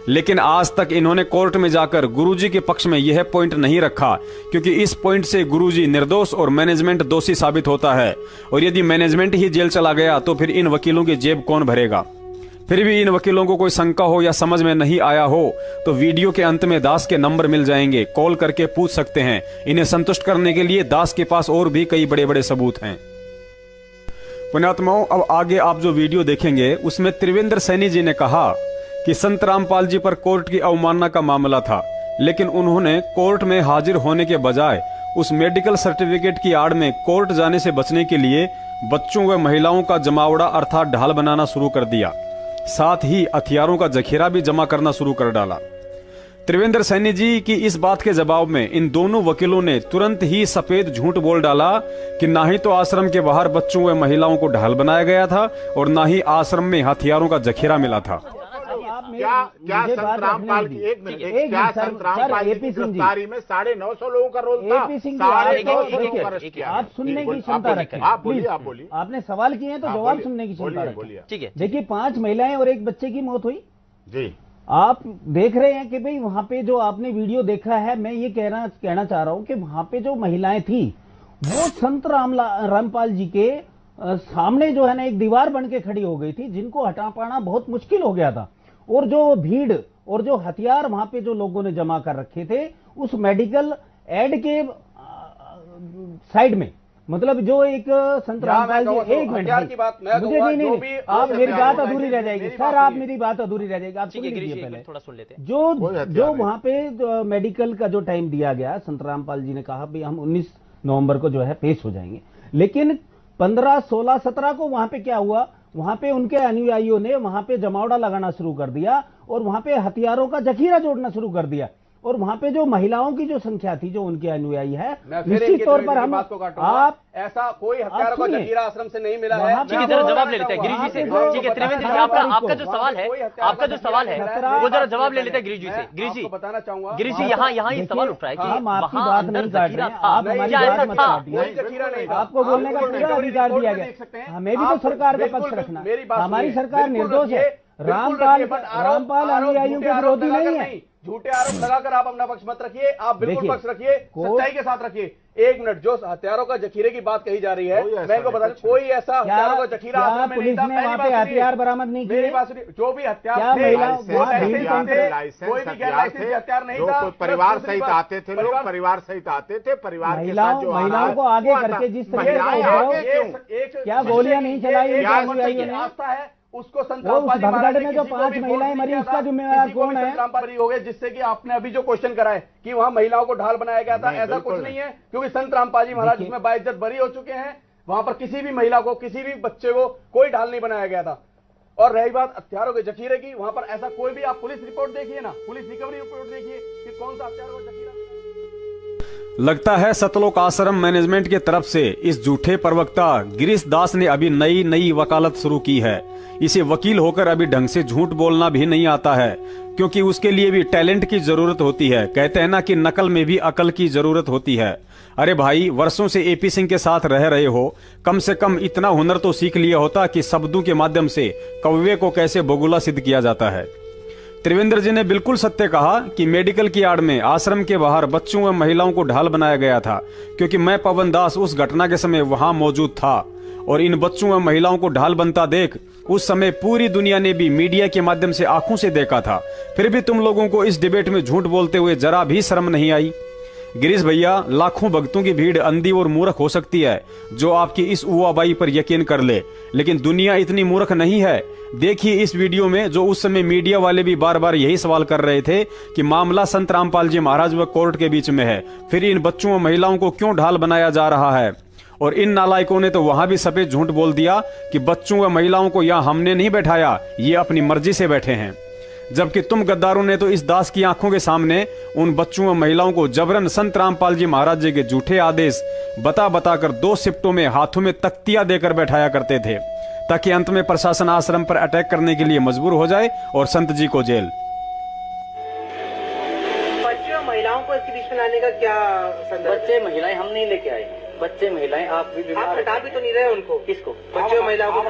लेकिन आज तक इन्होंने कोर्ट में जाकर गुरुजी के पक्ष में यह पॉइंट नहीं रखा, क्योंकि इस पॉइंट से गुरुजी निर्दोष और मैनेजमेंट दोषी साबित होता है, और यदि मैनेजमेंट ही जेल चला गया तो फिर इन वकीलों की जेब कौन भरेगा। फिर भी इन वकीलों को कोई शंका हो या समझ में नहीं आया हो तो वीडियो के अंत में दास के नंबर मिल जाएंगे, कॉल करके पूछ सकते हैं। इन्हें संतुष्ट करने के लिए दास के पास और भी कई बड़े बड़े सबूत हैं। पुण्यात्माओं, अब आगे आप जो वीडियो देखेंगे उसमें त्रिवेंद्र सैनी जी ने कहा कि संत रामपाल जी पर कोर्ट की अवमानना का मामला था, लेकिन उन्होंने कोर्ट में हाजिर होने के बजाय उस मेडिकल सर्टिफिकेट की आड़ में कोर्ट जाने से बचने के लिए बच्चों व महिलाओं का जमावड़ा अर्थात ढाल बनाना शुरू कर दिया। साथ ही हथियारों का जखीरा भी जमा करना शुरू कर डाला। त्रिवेंद्र सैनी जी की इस बात के जवाब में इन दोनों वकीलों ने तुरंत ही सफेद झूठ बोल डाला कि ना ही तो आश्रम के बाहर बच्चों व महिलाओं को ढाल बनाया गया था और ना ही आश्रम में हथियारों का जखीरा मिला था। क्या संत रामपाल की एक मिनट क्या संत रामपाल की गिरफ्तारी में 950 लोगों का रोल था? 950 लोगों को अरेस्ट किया। आप सुनने की क्षमता रखें। आप बोलिए। आपने सवाल किए हैं तो जवाब सुनने की क्षमता रखें। ठीक है, देखिए 5 महिलाएं और एक बच्चे की मौत हुई जी। आप देख रहे हैं कि भाई वहां पे जो आपने वीडियो देखा है, मैं ये कहना चाह रहा हूं कि वहां पे जो महिलाएं थी वो संत रामपाल जी के सामने जो है ना एक दीवार बन के खड़ी हो गई थी, जिनको हटा पाना बहुत मुश्किल हो गया था। और जो भीड़ और जो हथियार वहां पे जो लोगों ने जमा कर रखे थे उस मेडिकल एड के साइड में, मतलब जो एक संत रामपाल जी, एक मिनट मुझे नहीं, आप मेरी बात अधूरी रह जाएगी सर, आप मेरी बात अधूरी रह जाएगी। आप सुन लीजिए पहले, थोड़ा सुन लेते हैं। जो वहां पे मेडिकल का जो टाइम दिया गया, संत रामपाल जी ने कहा भाई हम 19 नवंबर को जो है पेश हो जाएंगे, लेकिन 15, 16, 17 को वहां पे क्या हुआ, वहां पे उनके अनुयायियों ने वहां पे जमावड़ा लगाना शुरू कर दिया और वहां पे हथियारों का जखीरा जोड़ना शुरू कर दिया। और वहां पे जो महिलाओं की जो संख्या थी जो उनके अनुयायी है, निश्चित तौर पर हम आप ऐसा कोई हथियारों का जखीरा आश्रम से नहीं मिला है। ठीक है, जरा जवाब ले लेते हैं गिरीश जी से। ठीक है त्रिवेंद्र जी, आपका जो सवाल है वो जरा जवाब ले लेते हैं गिरीश जी से। गिरीश जी बताना चाहूंगा, गिरीश जी यहाँ ये सवाल उठ रहा है कि हम आपकी बात नहीं काट रहे हैं, आप हमारी बात मत काटिए। आपको बोलने का पूरा अधिकार दिया गया, हमें भी तो सरकार का पक्ष रखना। हमारी सरकार निर्दोष है, रामपाल अनुयायियों के विरोधी नहीं है। झूठे आरोप लगाकर आप अपना पक्ष मत रखिए, आप बिल्कुल पक्ष रखिए, सच्चाई के साथ रखिए। एक मिनट, जो हथियारों का जखीरे की बात कही जा रही है, मैं इनको बता दूं, कोई ऐसा हथियारों का जखीरा आश्रम में नहीं था। वहां पे हथियार बरामद नहीं किए, मेरी बात सुनिए, जो भी हथियार थे वो कोई भी गैर लाइसेंसी हथियार नहीं था। परिवार सहित आते थे लोग, परिवार सहित आते थे, परिवार के साथ जो महिलाओं को आगे करके जिस तरीके का क्या गोलियां नहीं चलाई आस्था है उसको संत रामपाल जी महाराज में जो 5 महिलाएं मरी उसका जिम्मेवार कौन है? रामपाल हो गए, जिससे कि आपने अभी जो क्वेश्चन करा है कि वहां महिलाओं को ढाल बनाया गया था, ऐसा कुछ नहीं है, क्योंकि संत रामपाल जी महाराज इसमें बाइज्जत बरी हो चुके हैं। वहां पर किसी भी महिला को, किसी भी बच्चे को कोई ढाल नहीं बनाया गया था। और रही बात हथियारों के जखीरे की, वहां पर ऐसा कोई भी, आप पुलिस रिपोर्ट देखिए ना, पुलिस रिकवरी रिपोर्ट देखिए कि कौन सा हथियारों का जखीरा। लगता है सतलोक आश्रम मैनेजमेंट के तरफ से इस झूठे प्रवक्ता गिरीश दास ने अभी नई वकालत शुरू की है। इसे वकील होकर अभी ढंग से झूठ बोलना भी नहीं आता है, क्योंकि उसके लिए भी टैलेंट की जरूरत होती है। कहते हैं ना कि नकल में भी अकल की जरूरत होती है। अरे भाई, वर्षों से एपी सिंह के साथ रह रहे हो, कम से कम इतना हुनर तो सीख लिया होता कि शब्दों के माध्यम से कव्य को कैसे बगुला सिद्ध किया जाता है। त्रिवेंद्र जी ने बिल्कुल सत्य कहा कि मेडिकल की आड़ में आश्रम के बाहर बच्चों व महिलाओं को ढाल बनाया गया था, क्योंकि मैं पवन दास उस घटना के समय वहां मौजूद था और इन बच्चों व महिलाओं को ढाल बनता देख उस समय पूरी दुनिया ने भी मीडिया के माध्यम से आंखों से देखा था। फिर भी तुम लोगों को इस डिबेट में झूठ बोलते हुए जरा भी शर्म नहीं आई। गिरीश भैया, लाखों भक्तों की भीड़ अंधी और मूर्ख हो सकती है जो आपकी इस उवाबाई पर यकीन कर ले, लेकिन दुनिया इतनी मूर्ख नहीं है। देखिए इस वीडियो में जो उस समय मीडिया वाले भी बार बार यही सवाल कर रहे थे कि मामला संत रामपाल जी महाराज व कोर्ट के बीच में है, फिर इन बच्चों व महिलाओं को क्यों ढाल बनाया जा रहा है। और इन नालायकों ने तो वहां भी सफेद झूठ बोल दिया कि बच्चों व महिलाओं को यहां हमने नहीं बैठाया, ये अपनी मर्जी से बैठे हैं। जबकि तुम गद्दारों ने तो इस दास की आंखों के सामने उन बच्चों व महिलाओं को जबरन संत रामपाल जी महाराज जी के झूठे आदेश बता कर 2 शिफ्टों में हाथों में तख्तियां देकर बैठाया करते थे, ताकि अंत में प्रशासन आश्रम पर अटैक करने के लिए मजबूर हो जाए और संत जी को जेल। बच्चे और महिलाओं को इसके बीच में लाने का क्या संदर्भ? बच्चे महिलाएं हम नहीं लेके आए, बच्चे महिलाएं आप भी बीमार हटा भी तो नहीं रहे उनको। किसको? बच्चे महिलाओं को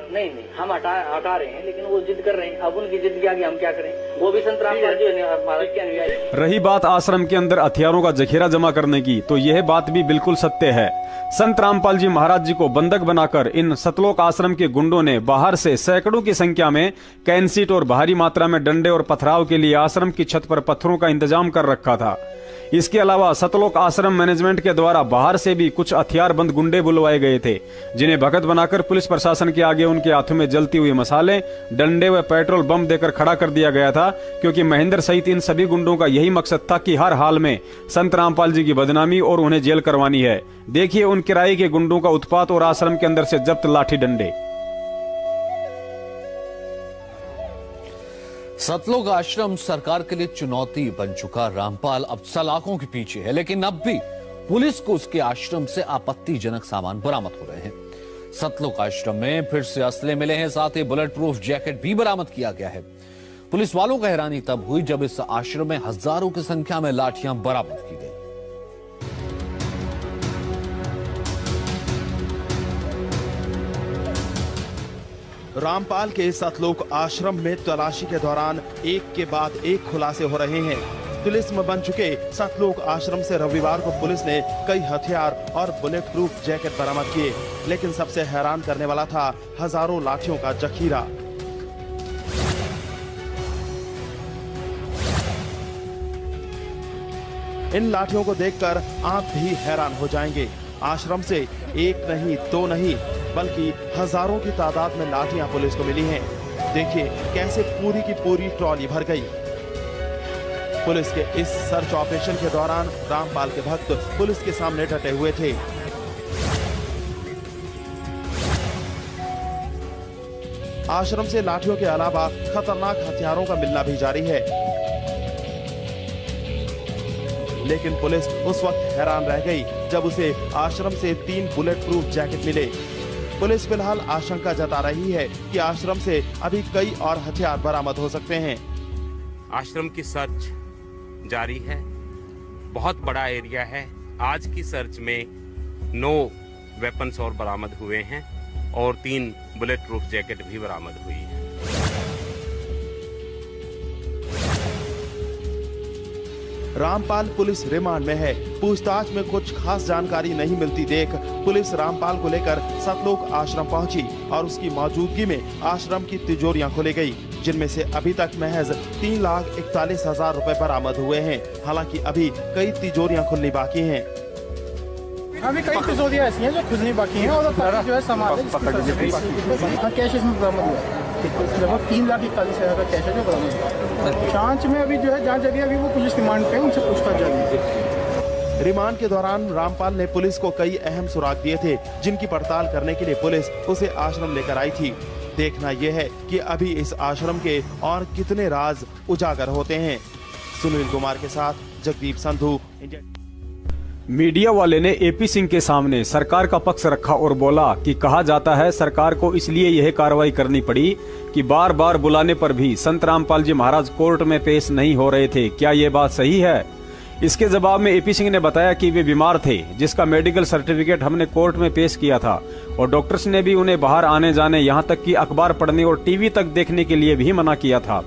नहीं हम हटा रहे हैं, लेकिन वो जिद कर रहे हैं। अब उनकी जिद के आगे हम क्या करें? वो भी संत रामपाल जी महाराज के अनुयायी। रही बात आश्रम के अंदर हथियारों का जखीरा जमा करने की, तो यह बात भी बिल्कुल सत्य है। संत रामपाल जी महाराज जी को बंधक बनाकर इन सतलोक आश्रम के गुंडों ने बाहर से सैकड़ों की संख्या में कैंसीट और भारी मात्रा में डंडे और पथराव के लिए आश्रम की छत पर पत्थरों का इंतजाम कर रखा था। इसके अलावा सतलोक आश्रम मैनेजमेंट के द्वारा बाहर से भी कुछ हथियारबंद गुंडे बुलवाए गए थे, जिन्हें भगत बनाकर पुलिस प्रशासन के आगे उनके हाथों में जलती हुई मसाले, डंडे व पेट्रोल बम देकर खड़ा कर दिया गया था, क्योंकि महेंद्र सहित इन सभी गुंडों का यही मकसद था कि हर हाल में संत रामपाल जी की बदनामी और उन्हें जेल करवानी है। देखिए उन किराए के गुंडों का उत्पात और आश्रम के अंदर से जब्त लाठी डंडे। सतलोक आश्रम सरकार के लिए चुनौती बन चुका। रामपाल अब सलाखों के पीछे है, लेकिन अब भी पुलिस को उसके आश्रम से आपत्तिजनक सामान बरामद हो रहे हैं। सतलोक आश्रम में फिर से असले मिले हैं, साथ ही बुलेट प्रूफ जैकेट भी बरामद किया गया है। पुलिस वालों को हैरानी तब हुई जब इस आश्रम में हजारों की संख्या में लाठियां बरामद की गई। रामपाल के सतलोक आश्रम में तलाशी के दौरान एक के बाद एक खुलासे हो रहे हैं। पुलिस में बन चुके सतलोक आश्रम से रविवार को पुलिस ने कई हथियार और बुलेट प्रूफ जैकेट बरामद किए, लेकिन सबसे हैरान करने वाला था हजारों लाठियों का जखीरा। इन लाठियों को देखकर आप भी हैरान हो जाएंगे। आश्रम से एक नहीं, दो नहीं, बल्कि हजारों की तादाद में लाठियां पुलिस को मिली हैं। देखिए कैसे पूरी की पूरी ट्रॉली भर गई। पुलिस के इस सर्च ऑपरेशन के दौरान रामपाल के भक्त पुलिस के सामने डटे हुए थे। आश्रम से लाठियों के अलावा खतरनाक हथियारों का मिलना भी जारी है, लेकिन पुलिस उस वक्त हैरान रह गई जब उसे आश्रम से 3 बुलेट प्रूफ जैकेट मिले। पुलिस फिलहाल आशंका जता रही है कि आश्रम से अभी कई और हथियार बरामद हो सकते हैं। आश्रम की सर्च जारी है, बहुत बड़ा एरिया है। आज की सर्च में 9 वेपन्स और बरामद हुए हैं और 3 बुलेट प्रूफ जैकेट भी बरामद हुई है। रामपाल पुलिस रिमांड में है। पूछताछ में कुछ खास जानकारी नहीं मिलती देख पुलिस रामपाल को लेकर सतलोक आश्रम पहुंची और उसकी मौजूदगी में आश्रम की तिजोरियां खोली गई, जिनमें से अभी तक महज 3,41,000 रुपए बरामद हुए हैं। हालांकि अभी कई तिजोरियां खुलनी बाकी हैं। अभी कई तिजोरियां ऐसी हैं जो खुलनी बाकी हैं और जो है सामान कैश इसमें बरामद हुआ है। लगभग 3,41,000 का कैश है जो बरामद हुआ। जांच में अभी जो है जांच जारी है, अभी वो पुलिस रिमांड पे उनसे पूछताछ जारी है। रिमांड के दौरान रामपाल ने पुलिस को कई अहम सुराग दिए थे, जिनकी पड़ताल करने के लिए पुलिस उसे आश्रम लेकर आई थी। देखना यह है कि अभी इस आश्रम के और कितने राज उजागर होते हैं। सुनील कुमार के साथ जगदीप संधू। मीडिया वाले ने एपी सिंह के सामने सरकार का पक्ष रखा और बोला कि कहा जाता है सरकार को इसलिए यह कार्रवाई करनी पड़ी कि बार बार बुलाने पर भी संत रामपाल जी महाराज कोर्ट में पेश नहीं हो रहे थे। क्या ये बात सही है? इसके जवाब में एपी सिंह ने बताया कि वे बीमार थे, जिसका मेडिकल सर्टिफिकेट हमने कोर्ट में पेश किया था और डॉक्टर्स ने भी उन्हें बाहर आने जाने, यहाँ तक कि अखबार पढ़ने और टीवी तक देखने के लिए भी मना किया था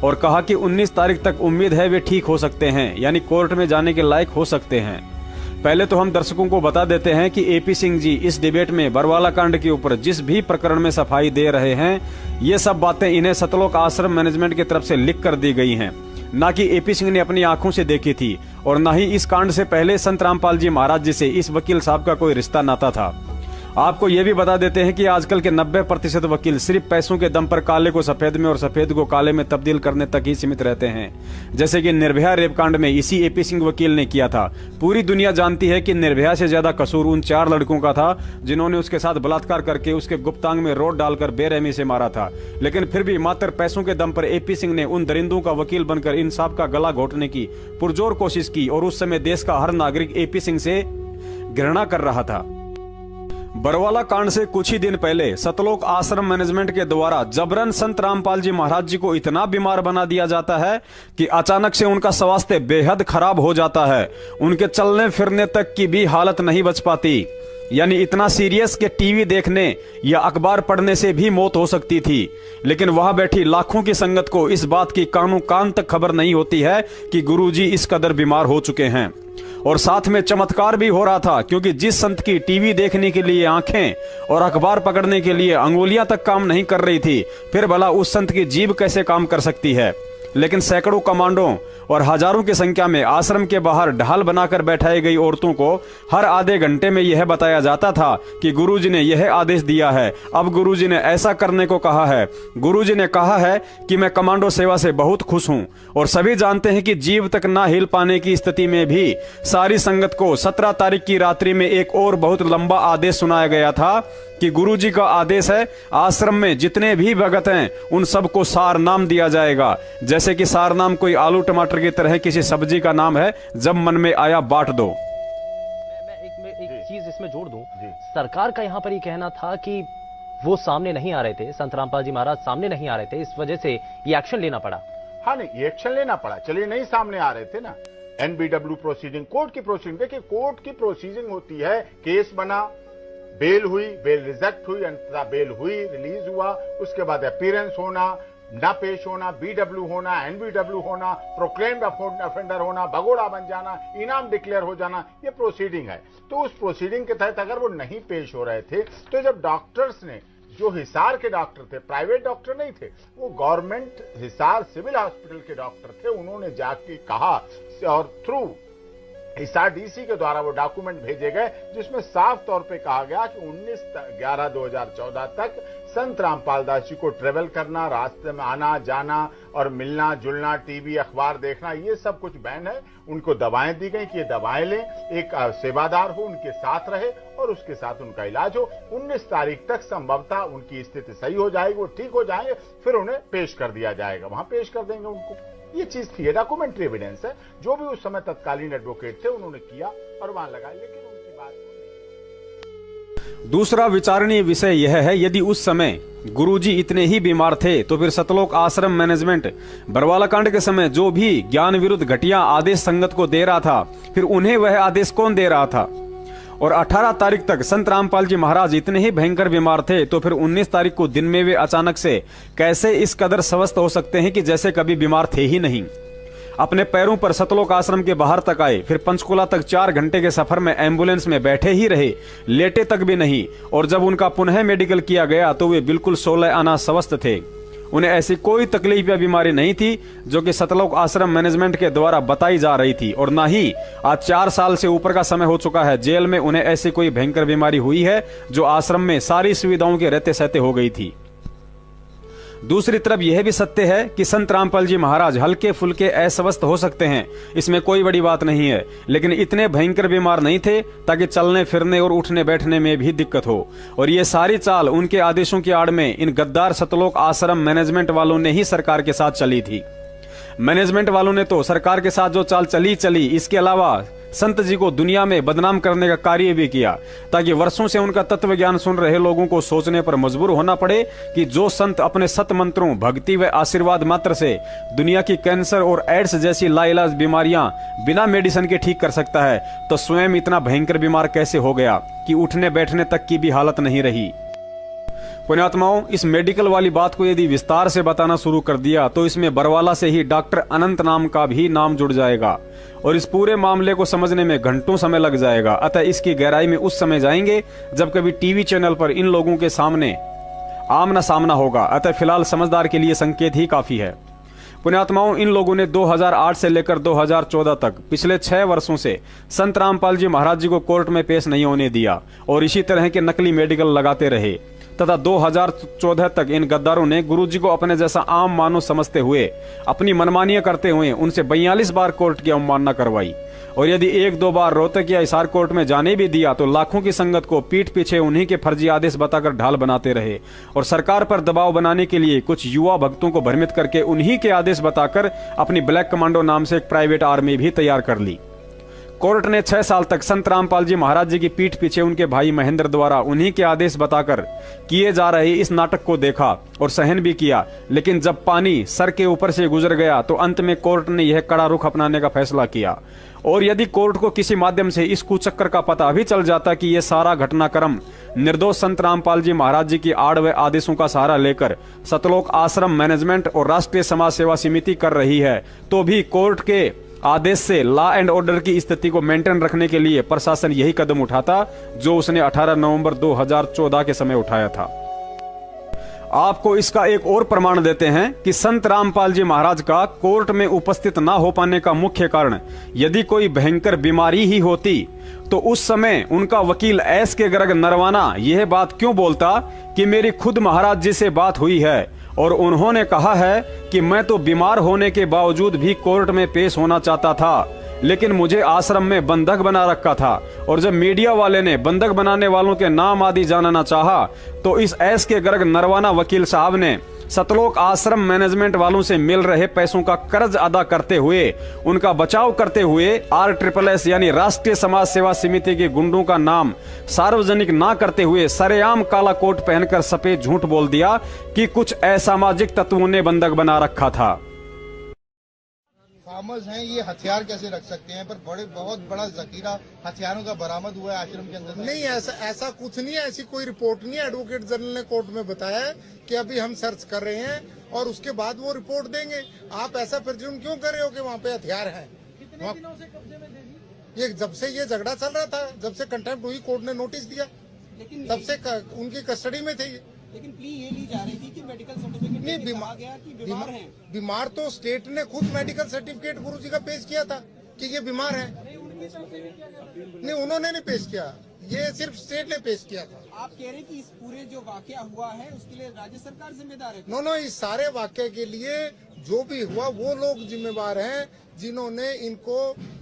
और कहा कि 19 तारीख तक उम्मीद है वे ठीक हो सकते हैं, यानी कोर्ट में जाने के लायक हो सकते हैं। पहले तो हम दर्शकों को बता देते हैं कि एपी सिंह जी इस डिबेट में बरवाला कांड के ऊपर जिस भी प्रकरण में सफाई दे रहे हैं, ये सब बातें इन्हें सतलोक आश्रम मैनेजमेंट की तरफ से लिख कर दी गई हैं, न कि एपी सिंह ने अपनी आंखों से देखी थी और न ही इस कांड से पहले संत रामपाल जी महाराज जी से इस वकील साहब का कोई रिश्ता नाता था। आपको ये भी बता देते हैं कि आजकल के 90% वकील सिर्फ पैसों के दम पर काले को सफेद में और सफेद को काले में तब्दील करने तक ही सीमित रहते हैं, जैसे कि निर्भया रेप कांड में इसी एपी सिंह वकील ने किया था। पूरी दुनिया जानती है कि निर्भया से ज्यादा कसूर उन 4 लड़कों का था जिन्होंने उसके साथ बलात्कार करके उसके गुप्तांग में रोड डालकर बेरहमी से मारा था, लेकिन फिर भी मात्र पैसों के दम पर एपी सिंह ने उन दरिंदों का वकील बनकर इंसाफ का गला घोटने की पुरजोर कोशिश की और उस समय देश का हर नागरिक एपी सिंह से घृणा कर रहा था। बरवाला कांड से कुछ ही दिन पहले सतलोक आश्रम मैनेजमेंट के द्वारा जबरन संत रामपाल जी महाराज जी को इतना बीमार बना दिया जाता है कि अचानक से उनका स्वास्थ्य बेहद खराब हो जाता है। उनके चलने फिरने तक की भी हालत नहीं बच पाती, यानी इतना सीरियस कि टीवी देखने या अखबार पढ़ने से भी मौत हो सकती थी। लेकिन वहां बैठी लाखों की संगत को इस बात की कानों कान तक खबर नहीं होती है कि गुरुजी इस कदर बीमार हो चुके हैं। और साथ में चमत्कार भी हो रहा था, क्योंकि जिस संत की टीवी देखने के लिए आंखें और अखबार पकड़ने के लिए अंगुलियां तक काम नहीं कर रही थी, फिर भला उस संत की जीभ कैसे काम कर सकती है। लेकिन सैकड़ों कमांडों और हजारों की संख्या में आश्रम के बाहर ढाल बनाकर बैठाई गई औरतों को हर आधे घंटे में यह बताया जाता था कि गुरुजी ने यह आदेश दिया है, अब गुरुजी ने ऐसा करने को कहा है। गुरुजी ने कहा है कि मैं कमांडो सेवा से बहुत खुश हूं। और सभी जानते हैं कि जीव तक ना हिल पाने की स्थिति में भी सारी संगत को 17 तारीख की रात्रि में एक और बहुत लंबा आदेश सुनाया गया था कि गुरुजी का आदेश है, आश्रम में जितने भी भगत हैं उन सबको सार नाम दिया जाएगा। जैसे कि सार नाम कोई आलू टमाटर की तरह किसी सब्जी का नाम है, जब मन में आया बांट दो। मैं एक चीज इसमें जोड़ दूं, सरकार का यहां पर ये कहना था कि वो सामने नहीं आ रहे थे, संत रामपाल जी महाराज सामने नहीं आ रहे थे, इस वजह से ये एक्शन लेना पड़ा। हाँ नहीं, ये एक्शन लेना पड़ा, चलिए नहीं सामने आ रहे थे ना। NBW प्रोसीडिंग, कोर्ट की प्रोसीडिंग, देखिए कोर्ट की प्रोसीडिंग होती है, केस बना, बेल हुई, बेल रिजेक्ट हुई, अंततः बेल हुई, रिलीज हुआ, उसके बाद अपीयरेंस होना, ना पेश होना, BW होना, NBW होना, प्रोक्लेम्ड ऑफेंडर होना, भगोड़ा बन जाना, इनाम डिक्लेयर हो जाना, ये प्रोसीडिंग है। तो उस प्रोसीडिंग के तहत अगर वो नहीं पेश हो रहे थे, तो जब डॉक्टर्स ने, जो हिसार के डॉक्टर थे, प्राइवेट डॉक्टर नहीं थे, वो गवर्नमेंट हिसार सिविल हॉस्पिटल के डॉक्टर थे, उन्होंने जाके कहा और थ्रू हिसार DC के द्वारा वो डॉक्यूमेंट भेजे गए, जिसमें साफ तौर पे कहा गया कि 19/11/2014 तक संत रामपाल दास जी को ट्रेवल करना, रास्ते में आना जाना और मिलना जुलना, टीवी अखबार देखना, ये सब कुछ बैन है। उनको दवाएं दी गई कि ये दवाएं लें, एक सेवादार हो उनके साथ रहे और उसके साथ उनका इलाज हो। 19 तारीख तक संभवतः उनकी स्थिति सही हो जाएगी, वो ठीक हो जाएंगे, फिर उन्हें पेश कर दिया जाएगा, वहां पेश कर देंगे उनको। ये चीज थी, डॉक्यूमेंट्री एविडेंस है, जो भी उस समय तत्कालीन एडवोकेट थे उन्होंने किया और वहां लगाया, लेकिन उनकी बात। दूसरा विचारणीय विषय यह है, यदि उस समय गुरुजी इतने ही बीमार थे तो फिर सतलोक आश्रम मैनेजमेंट बरवाला कांड के समय जो भी ज्ञान विरुद्ध घटिया आदेश संगत को दे रहा था, फिर उन्हें वह आदेश कौन दे रहा था। और 18 तारीख तक संत रामपाल जी महाराज इतने ही भयंकर बीमार थे, तो फिर 19 तारीख को दिन में वे अचानक से कैसे इस कदर स्वस्थ हो सकते हैं कि जैसे कभी बीमार थे ही नहीं। अपने पैरों पर सतलोक आश्रम के बाहर तक आए, फिर पंचकुला तक 4 घंटे के सफर में एम्बुलेंस में बैठे ही रहे, लेटे तक भी नहीं। और जब उनका पुनः मेडिकल किया गया तो वे बिल्कुल 16 आना स्वस्थ थे। उन्हें ऐसी कोई तकलीफ या बीमारी नहीं थी जो कि सतलोक आश्रम मैनेजमेंट के द्वारा बताई जा रही थी। और ना ही आज 4 साल से ऊपर का समय हो चुका है, जेल में उन्हें ऐसी कोई भयंकर बीमारी हुई है जो आश्रम में सारी सुविधाओं के रहते सहते हो गई थी। दूसरी तरफ यह भी सत्य है कि संत रामपाल जी महाराज हल्के फुल्के अस्वस्थ हो सकते हैं, इसमें कोई बड़ी बात नहीं है, लेकिन इतने भयंकर बीमार नहीं थे ताकि चलने फिरने और उठने बैठने में भी दिक्कत हो। और ये सारी चाल उनके आदेशों की आड़ में इन गद्दार सतलोक आश्रम मैनेजमेंट वालों ने ही सरकार के साथ चली थी। मैनेजमेंट वालों ने तो सरकार के साथ जो चाल चली, इसके अलावा संत जी को दुनिया में बदनाम करने का कार्य भी किया, ताकि वर्षों से उनका तत्व ज्ञान सुन रहे लोगों को सोचने पर मजबूर होना पड़े कि जो संत अपने सत मंत्रों, भक्ति व आशीर्वाद मात्र से दुनिया की कैंसर और एड्स जैसी लाइलाज बीमारियां बिना मेडिसिन के ठीक कर सकता है, तो स्वयं इतना भयंकर बीमार कैसे हो गया कि उठने बैठने तक की भी हालत नहीं रही। पुण्यात्माओं, इस मेडिकल वाली बात को यदि विस्तार से बताना शुरू कर दिया तो इसमें बरवाला से ही डॉक्टर अनंत नाम का भी नाम जुड़ जाएगा और इस पूरे मामले को समझने में घंटों समय लग जाएगा। अतः इसकी गहराई में उस समय जाएंगे जब कभी टीवी चैनल पर इन लोगों के सामने आमना सामना होगा। अतः फिलहाल समझदार के लिए संकेत ही काफी है। पुण्यात्माओं, इन लोगों ने 2008 से लेकर 2014 तक पिछले 6 वर्षों से संत रामपाल जी महाराज जी को कोर्ट में पेश नहीं होने दिया और इसी तरह के नकली मेडिकल लगाते रहे तथा 2014 तक इन गद्दारों ने गुरुजी को अपने जैसा आम मानव समझते हुए अपनी मनमानियां करते हुए उनसे 42 बार कोर्ट की अवमानना करवाई। और यदि 1-2 बार रोहतक या हिसार कोर्ट में जाने भी दिया तो लाखों की संगत को पीठ पीछे उन्हीं के फर्जी आदेश बताकर ढाल बनाते रहे और सरकार पर दबाव बनाने के लिए कुछ युवा भक्तों को भ्रमित करके उन्हीं के आदेश बताकर अपनी ब्लैक कमांडो नाम से एक प्राइवेट आर्मी भी तैयार कर ली। कोर्ट ने 6 साल तक संत रामपाल जी महाराज जी की पीठ पीछे उनके भाई महेंद्र द्वारा उन्हीं के आदेश बताकर किए जा रहे इस नाटक को देखा और सहन भी किया। लेकिन जब पानी सर के ऊपर से गुजर गया तो अंत में कोर्ट ने यह कड़ा रुख अपनाने का फैसला किया। और यदि कोर्ट को किसी माध्यम से इस कुचक्कर का पता भी चल जाता कि यह सारा घटनाक्रम निर्दोष संत रामपाल जी महाराज जी की आड़ व आदेशों का सहारा लेकर सतलोक आश्रम मैनेजमेंट और राष्ट्रीय समाज सेवा समिति कर रही है, तो भी कोर्ट के आदेश से लॉ एंड ऑर्डर की स्थिति को मेंटेन रखने के लिए प्रशासन यही कदम उठाता जो उसने 18 नवंबर 2014 के समय उठाया था। आपको इसका एक और प्रमाण देते हैं कि संत रामपाल जी महाराज का कोर्ट में उपस्थित ना हो पाने का मुख्य कारण यदि कोई भयंकर बीमारी ही होती तो उस समय उनका वकील एस के गर्ग नरवाना यह बात क्यों बोलता कि मेरी खुद महाराज जी से बात हुई है और उन्होंने कहा है कि मैं तो बीमार होने के बावजूद भी कोर्ट में पेश होना चाहता था, लेकिन मुझे आश्रम में बंधक बना रखा था। और जब मीडिया वाले ने बंधक बनाने वालों के नाम आदि जानना चाहा तो इस एस के गर्ग नरवाना वकील साहब ने सतलोक आश्रम मैनेजमेंट वालों से मिल रहे पैसों का कर्ज अदा करते हुए उनका बचाव करते हुए RSSS यानी राष्ट्रीय समाज सेवा समिति के गुंडों का नाम सार्वजनिक ना करते हुए सरेआम काला कोट पहनकर सफेद झूठ बोल दिया कि कुछ असामाजिक तत्वों ने बंधक बना रखा था। फार्मर्स हैं, ये हथियार कैसे रख सकते हैं? पर बहुत बड़ा जखीरा हथियारों का बरामद हुआ है आश्रम के अंदर। नहीं, ऐसा कुछ नहीं है, ऐसी कोई रिपोर्ट नहीं है। एडवोकेट जनरल ने कोर्ट में बताया है कि अभी हम सर्च कर रहे हैं और उसके बाद वो रिपोर्ट देंगे। आप ऐसा प्रिज्यूम क्यों कर रहे हो कि वहाँ पे हथियार है? ये जब से ये झगड़ा चल रहा था, जब से कंटेम्प्ट हुई, कोर्ट ने नोटिस दिया, तब से उनकी कस्टडी में थे ये। लेकिन प्ली ये ली जा रही थी कि मेडिकल सर्टिफिकेट नहीं, बीमार तो स्टेट ने खुद मेडिकल सर्टिफिकेट गुरुजी का पेश किया था कि ये बीमार है। नहीं, उन्होंने नहीं पेश किया, ये सिर्फ स्टेट ने पेश किया था। आप कह रहे हैं कि इस पूरे जो वाकया हुआ है उसके लिए राज्य सरकार जिम्मेदार है? नो, इस सारे वाकये के लिए जो भी हुआ वो लोग जिम्मेवार हैं जिन्होंने इनको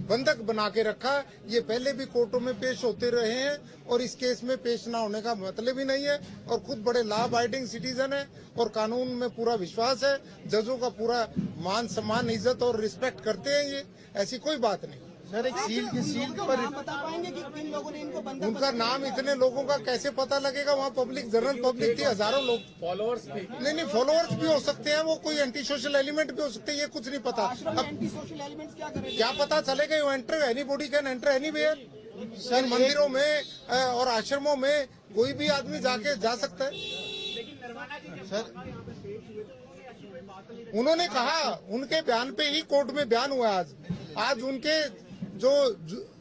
बंधक बना के रखा। ये पहले भी कोर्टों में पेश होते रहे हैं और इस केस में पेश ना होने का मतलब ही नहीं है। और खुद बड़े लॉ अबाइडिंग सिटीजन है और कानून में पूरा विश्वास है। जजों का पूरा मान सम्मान, इज्जत और रिस्पेक्ट करते हैं। ये ऐसी कोई बात नहीं। सर, एक सील पर बता पाएंगे कि किन लोगों ने इनको बंधक? उनका नाम इतने लोगों का कैसे पता लगेगा? वहाँ पब्लिक, जनरल पब्लिक थी, हजारों लोग। फॉलोअर्स भी नहीं, फॉलोअर्स भी हो सकते हैं, वो कोई एंटी सोशल एलिमेंट भी हो सकते हैं, ये कुछ नहीं पता। अब एंटी सोशल एलिमेंट्स क्या करेंगे? क्या पता चलेगा? You enter anybody can enter anywhere. Sir, मंदिरों में और आश्रमों में कोई भी आदमी जा सकता है। सर, उन्होंने कहा, उनके बयान पे ही कोर्ट में बयान हुआ। आज उनके जो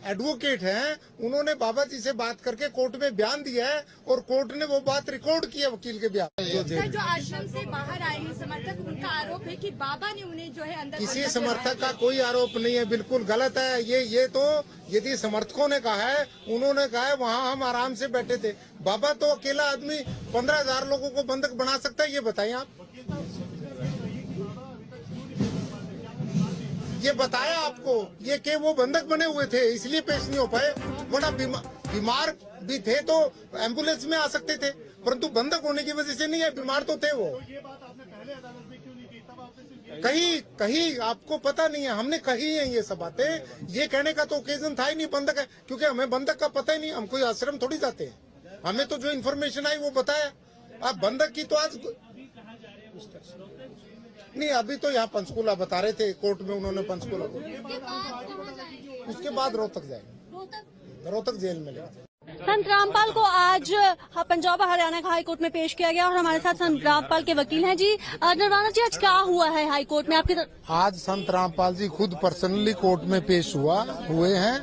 एडवोकेट हैं उन्होंने बाबा जी से बात करके कोर्ट में बयान दिया है और कोर्ट ने वो बात रिकॉर्ड की है वकील के बयान। जो आश्रम से बाहर आए हैं समर्थक, उनका आरोप है कि बाबा ने उन्हें जो है अंदर। किसी समर्थक का कोई आरोप नहीं है, बिल्कुल गलत है ये तो यदि समर्थकों ने कहा है, उन्होंने कहा है वहाँ हम आराम से बैठे थे। बाबा तो अकेला आदमी 15,000 लोगों को बंधक बना सकता है, ये बताइए आप। ये बताया आपको ये कि वो बंधक बने हुए थे इसलिए पेश नहीं हो पाए, वरना बीमार भी थे तो एम्बुलेंस में आ सकते थे, परंतु बंधक होने की वजह से नहीं है, बीमार तो थे वो। कहीं आपको पता नहीं है, हमने कही है ये सब बातें। ये कहने का तो ओकेजन था ही नहीं बंधक है, क्योंकि हमें बंधक का पता ही नहीं, हम कोई आश्रम थोड़ी जाते हैं। हमें तो जो इन्फॉर्मेशन आई वो बताया। अब बंधक की तो आज नहीं, अभी तो यहाँ पंचकूला बता रहे थे, कोर्ट में उन्होंने पंचकूला, उसके बाद रोहतक जाएंगे, रोहतक जेल में लेंगे। संत रामपाल को आज पंजाब और हरियाणा का हाई कोर्ट में पेश किया गया और हमारे साथ संत रामपाल के वकील हैं। जी नरवाना जी, आज क्या हुआ है हाई कोर्ट में आपकी तरफ? आज संत रामपाल जी खुद पर्सनली कोर्ट में पेश हुए हैं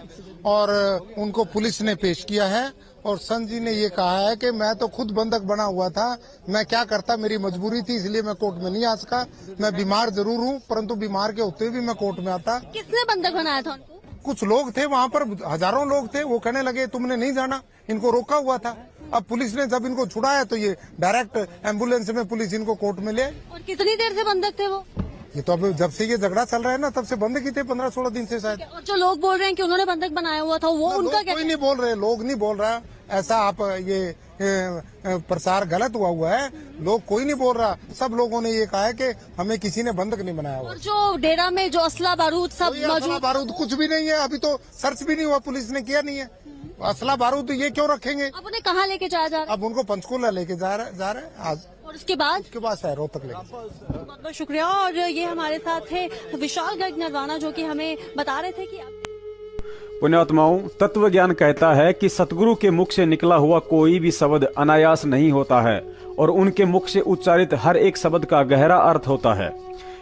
और उनको पुलिस ने पेश किया है। और संत जी ने ये कहा है कि मैं तो खुद बंधक बना हुआ था, मैं क्या करता, मेरी मजबूरी थी इसलिए मैं कोर्ट में नहीं आ सका। मैं बीमार जरूर हूँ, परंतु बीमार के होते भी मैं कोर्ट में आता। किसने बंधक बनाया था उनको? कुछ लोग थे वहाँ पर, हजारों लोग थे। वो कहने लगे तुमने नहीं जाना, इनको रोका हुआ था। अब पुलिस ने जब इनको छुड़ाया तो ये डायरेक्ट एम्बुलेंस में पुलिस इनको कोर्ट में ले। और कितनी देर से बंधक थे वो? ये तो अब जब से ये झगड़ा चल रहा है ना, तब से बंधक ही थे, 15-16 दिन से शायद। और जो लोग बोल रहे हैं कि उन्होंने बंधक बनाया हुआ था, वो उनका क्या? कोई नहीं बोल रहे, लोग नहीं बोल रहा ऐसा। आप ये प्रसार गलत हुआ है। लोग कोई नहीं बोल रहा, सब लोगों ने ये कहा है कि हमें किसी ने बंधक नहीं बनाया हुआ। और जो डेरा में जो असला बारूद सब मौजूद, बारूद कुछ भी नहीं है, अभी तो सर्च भी नहीं हुआ, पुलिस ने किया नहीं है। असला बारूद ये क्यों रखेंगे? अब उन्हें कहाँ लेके जाया जा रहा है? अब उनको पंचकूला लेके जा रहे हैं आज, और उसके बाद रोहतक लेके। बहुत बहुत शुक्रिया। और ये हमारे साथ थे विशाल गर्ग नरवाना, जो कि हमें बता रहे थे कि पुण्यात्माओं, तत्व ज्ञान कहता है कि सतगुरु के मुख से निकला हुआ कोई भी शब्द अनायास नहीं होता है और उनके मुख से उच्चारित हर एक शब्द का गहरा अर्थ होता है।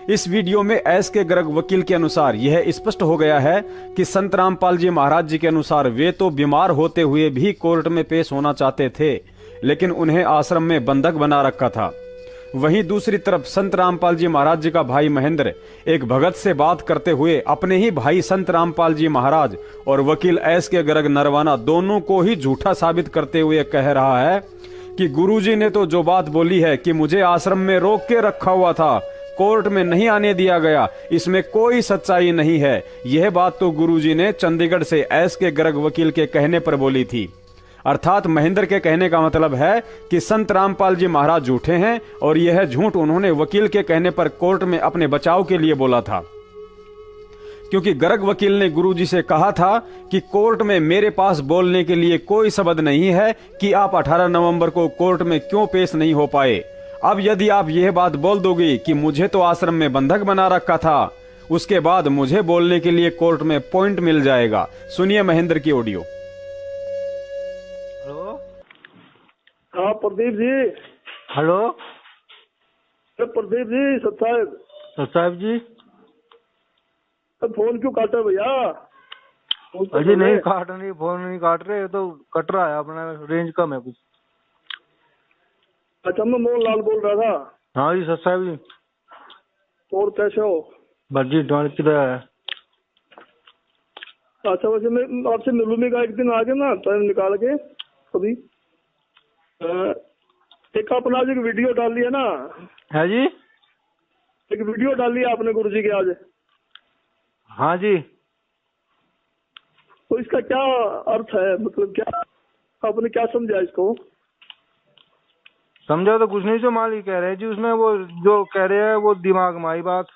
इस वीडियो में एस के गर्ग वकील के अनुसार यह स्पष्ट हो गया है कि संत रामपाल जी महाराज जी के अनुसार वे तो बीमार होते हुए भी कोर्ट में पेश होना चाहते थे, लेकिन उन्हें आश्रम में बंधक बना रखा था। वहीं दूसरी तरफ संत रामपाल जी महाराज जी का भाई महेंद्र एक भगत से बात करते हुए अपने ही भाई संत रामपाल जी महाराज और वकील एस के गर्ग नरवाना दोनों को ही झूठा साबित करते हुए कह रहा है कि गुरुजी ने तो जो बात बोली है कि मुझे आश्रम में रोक के रखा हुआ था, कोर्ट में नहीं आने दिया गया, इसमें कोई सच्चाई नहीं है। यह बात तो गुरुजी ने चंडीगढ़ से एस के गर्ग वकील के कहने पर बोली थी। अर्थात महेंद्र के कहने का मतलब है कि संत रामपाल जी महाराज झूठे हैं और यह झूठ उन्होंने वकील के कहने पर कोर्ट में अपने बचाव के लिए बोला था, क्योंकि गर्ग वकील ने गुरुजी से कहा था कि कोर्ट में मेरे पास बोलने के लिए कोई सबद नहीं है कि आप 18 नवंबर को कोर्ट में क्यों पेश नहीं हो पाए। अब यदि आप यह बात बोल दोगे कि मुझे तो आश्रम में बंधक बना रखा था, उसके बाद मुझे बोलने के लिए कोर्ट में पॉइंट मिल जाएगा। सुनिए महेंद्र की ऑडियो। हाँ प्रदीप जी। हेलो प्रदीप जी, साहब जी। फोन क्यों काटा भैया? अजी नहीं काट नहीं, फोन नहीं काट रहे, तो कट रहा है, अपना रेंज कम है कुछ। अच्छा, मैं मोहन लाल बोल रहा था। हाँ जी साहब जी। और कैसे हो? बस जी किधर है? अच्छा, वैसे मैं आपसे मिलूंगी का एक दिन आगे ना, टाइम निकाल के कभी। एक अपना आज एक वीडियो डाल दिया ना? है जी, एक वीडियो डाल दिया आपने गुरुजी के आज। हाँ जी। तो इसका क्या अर्थ है, मतलब क्या आपने क्या समझा इसको? समझा तो कुछ नहीं, जो मालिक कह रहे हैं जी उसमें, वो जो कह रहे हैं वो दिमाग में आई बात।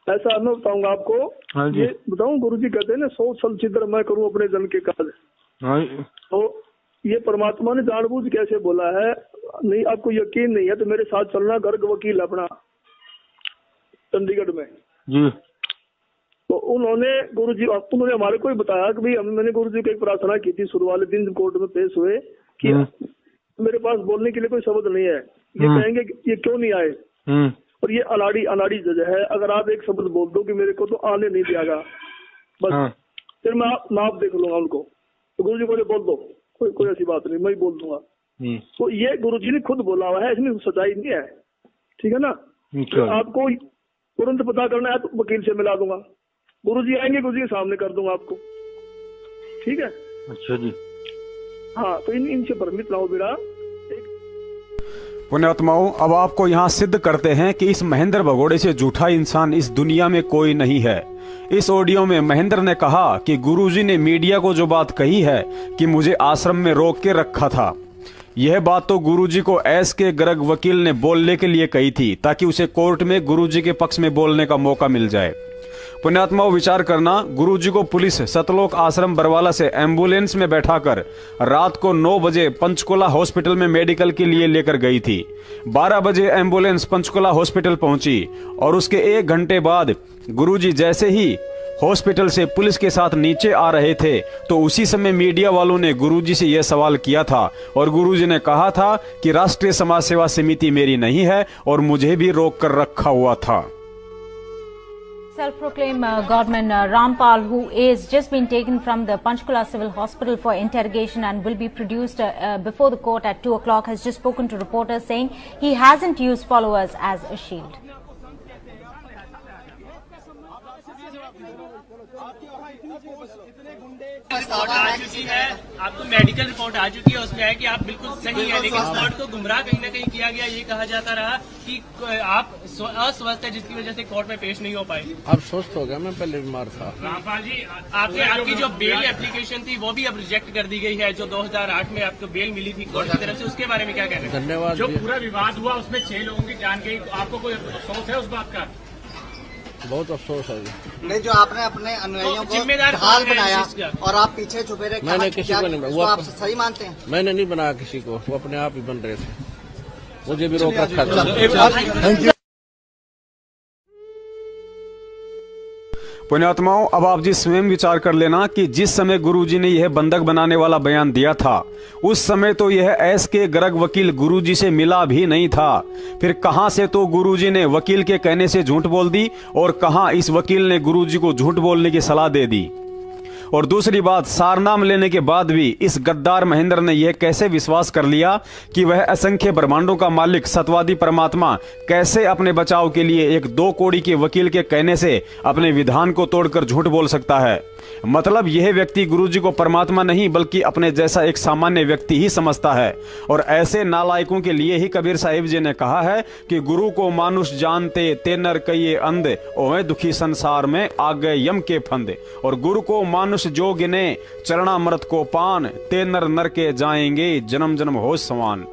ऐसा मैं बताऊंगा आपको। हाँ जी। ये बताऊं, गुरुजी कहते हैं ना, 100 साल छिद्र मैं करूं अपने जन के काज। हाँ जी। तो ये परमात्मा ने जानबूझ कैसे बोला है? नहीं, आपको यकीन नहीं है तो मेरे साथ चलना, गर्ग वकील अपना चंडीगढ़ में जी। तो उन्होंने हमारे को ही बताया कि भाई मैंने गुरुजी को एक प्रार्थना की थी शुरू वाले दिन कोर्ट में पेश हुए कि मेरे पास बोलने के लिए कोई शब्द नहीं है। ये कहेंगे कि ये क्यों नहीं आए, और ये अनाड़ी जज है, अगर आप एक शब्द बोल दो कि मेरे को तो आने नहीं दियागा, बस फिर मैं आप देख लूंगा उनको। तो गुरुजी बोले बोल दो, कोई ऐसी बात नहीं, मैं ही बोल दूंगा। तो ये गुरुजी ने खुद बोला हुआ है, इसमें सच्चाई नहीं है, ठीक है ना? तो आपको तुरंत पता करना है तो वकील से मिला दूंगा, गुरुजी आएंगे, गुरुजी के सामने कर दूंगा आपको, ठीक है? अच्छा जी। हाँ, तो इनसे भ्रमित ना हो बेटा। पुण्यात्माओं, अब आपको यहाँ सिद्ध करते हैं कि इस महेंद्र भगोड़े से झूठा इंसान इस दुनिया में कोई नहीं है। इस ऑडियो में महेंद्र ने कहा कि गुरुजी ने मीडिया को जो बात कही है कि मुझे आश्रम में रोक के रखा था, यह बात तो गुरुजी को एस के गर्ग वकील ने बोलने के लिए कही थी, ताकि उसे कोर्ट में गुरुजी के पक्ष में बोलने का मौका मिल जाए। पुण्यात्माओं, विचार करना, गुरुजी को पुलिस सतलोक आश्रम बरवाला से एम्बुलेंस में बैठाकर रात को 9 बजे पंचकुला हॉस्पिटल में मेडिकल के लिए लेकर गई थी। 12 बजे एम्बुलेंस पंचकुला हॉस्पिटल पहुंची और उसके 1 घंटे बाद गुरुजी जैसे ही हॉस्पिटल से पुलिस के साथ नीचे आ रहे थे तो उसी समय मीडिया वालों ने गुरुजी से यह सवाल किया था और गुरुजी ने कहा था कि राष्ट्रीय समाज सेवा समिति मेरी नहीं है और मुझे भी रोक कर रखा हुआ था। Self-proclaimed Godman Rampal, who is just been taken from the Panchkula Civil Hospital for interrogation and will be produced before the court at 2 o'clock, has just spoken to reporters saying he hasn't used followers as a shield. Report आ चुकी है, आपको medical report आ चुकी है, उसमें है कि आप बिल्कुल सही है, लेकिन कोर्ट को गुमराह कहीं न कहीं किया गया। ये कहा जाता रहा कि आप अस्वस्थ है, जिसकी वजह से कोर्ट में पेश नहीं हो पाए। अब स्वस्थ हो गया, मैं पहले बीमार था। रामपाल जी, आपकी जो बेल एप्लीकेशन थी वो भी अब रिजेक्ट कर दी गई है, जो 2008 में आपको बेल मिली थी कोर्ट की तरफ से, उसके बारे में क्या कहना है? धन्यवाद। जो पूरा विवाद हुआ उसमें 6 लोगों की जान गई, आपको कोई अफसोस है उस बात का? बहुत अफसोस है। नहीं, जो आपने अपने अनुयायियों को जिम्मेदार ढाल बनाया और आप पीछे छुपे रहे, मैंने किसी को नहीं बनाया, वो आप सही मानते हैं? मैंने नहीं बनाया किसी को, वो अपने आप ही बन रहे थे, मुझे भी रोक रखा था। पुण्यात्माओं, अब आप जी स्वयं विचार कर लेना कि जिस समय गुरुजी ने यह बंधक बनाने वाला बयान दिया था, उस समय तो यह एस के गर्ग वकील गुरुजी से मिला भी नहीं था। फिर कहां से तो गुरुजी ने वकील के कहने से झूठ बोल दी और कहां इस वकील ने गुरुजी को झूठ बोलने की सलाह दे दी। और दूसरी बात, सारनाम लेने के बाद भी इस गद्दार महेंद्र ने यह कैसे विश्वास कर लिया कि वह असंख्य ब्रह्मांडों का मालिक सत्यवादी परमात्मा कैसे अपने बचाव के लिए एक 2 कौड़ी के वकील के कहने से अपने विधान को तोड़कर झूठ बोल सकता है। मतलब यह व्यक्ति गुरुजी को परमात्मा नहीं बल्कि अपने जैसा एक सामान्य व्यक्ति ही समझता है। और ऐसे नालायकों के लिए ही कबीर साहिब जी ने कहा है कि गुरु को मानुष जानते ते नर कहिए अंध, ओए दुखी संसार में आ गए यम के फंद। और गुरु को मानुष जो गिने चरणामृत को पान, ते नर नर के जाएंगे जन्म जन्म हो समान।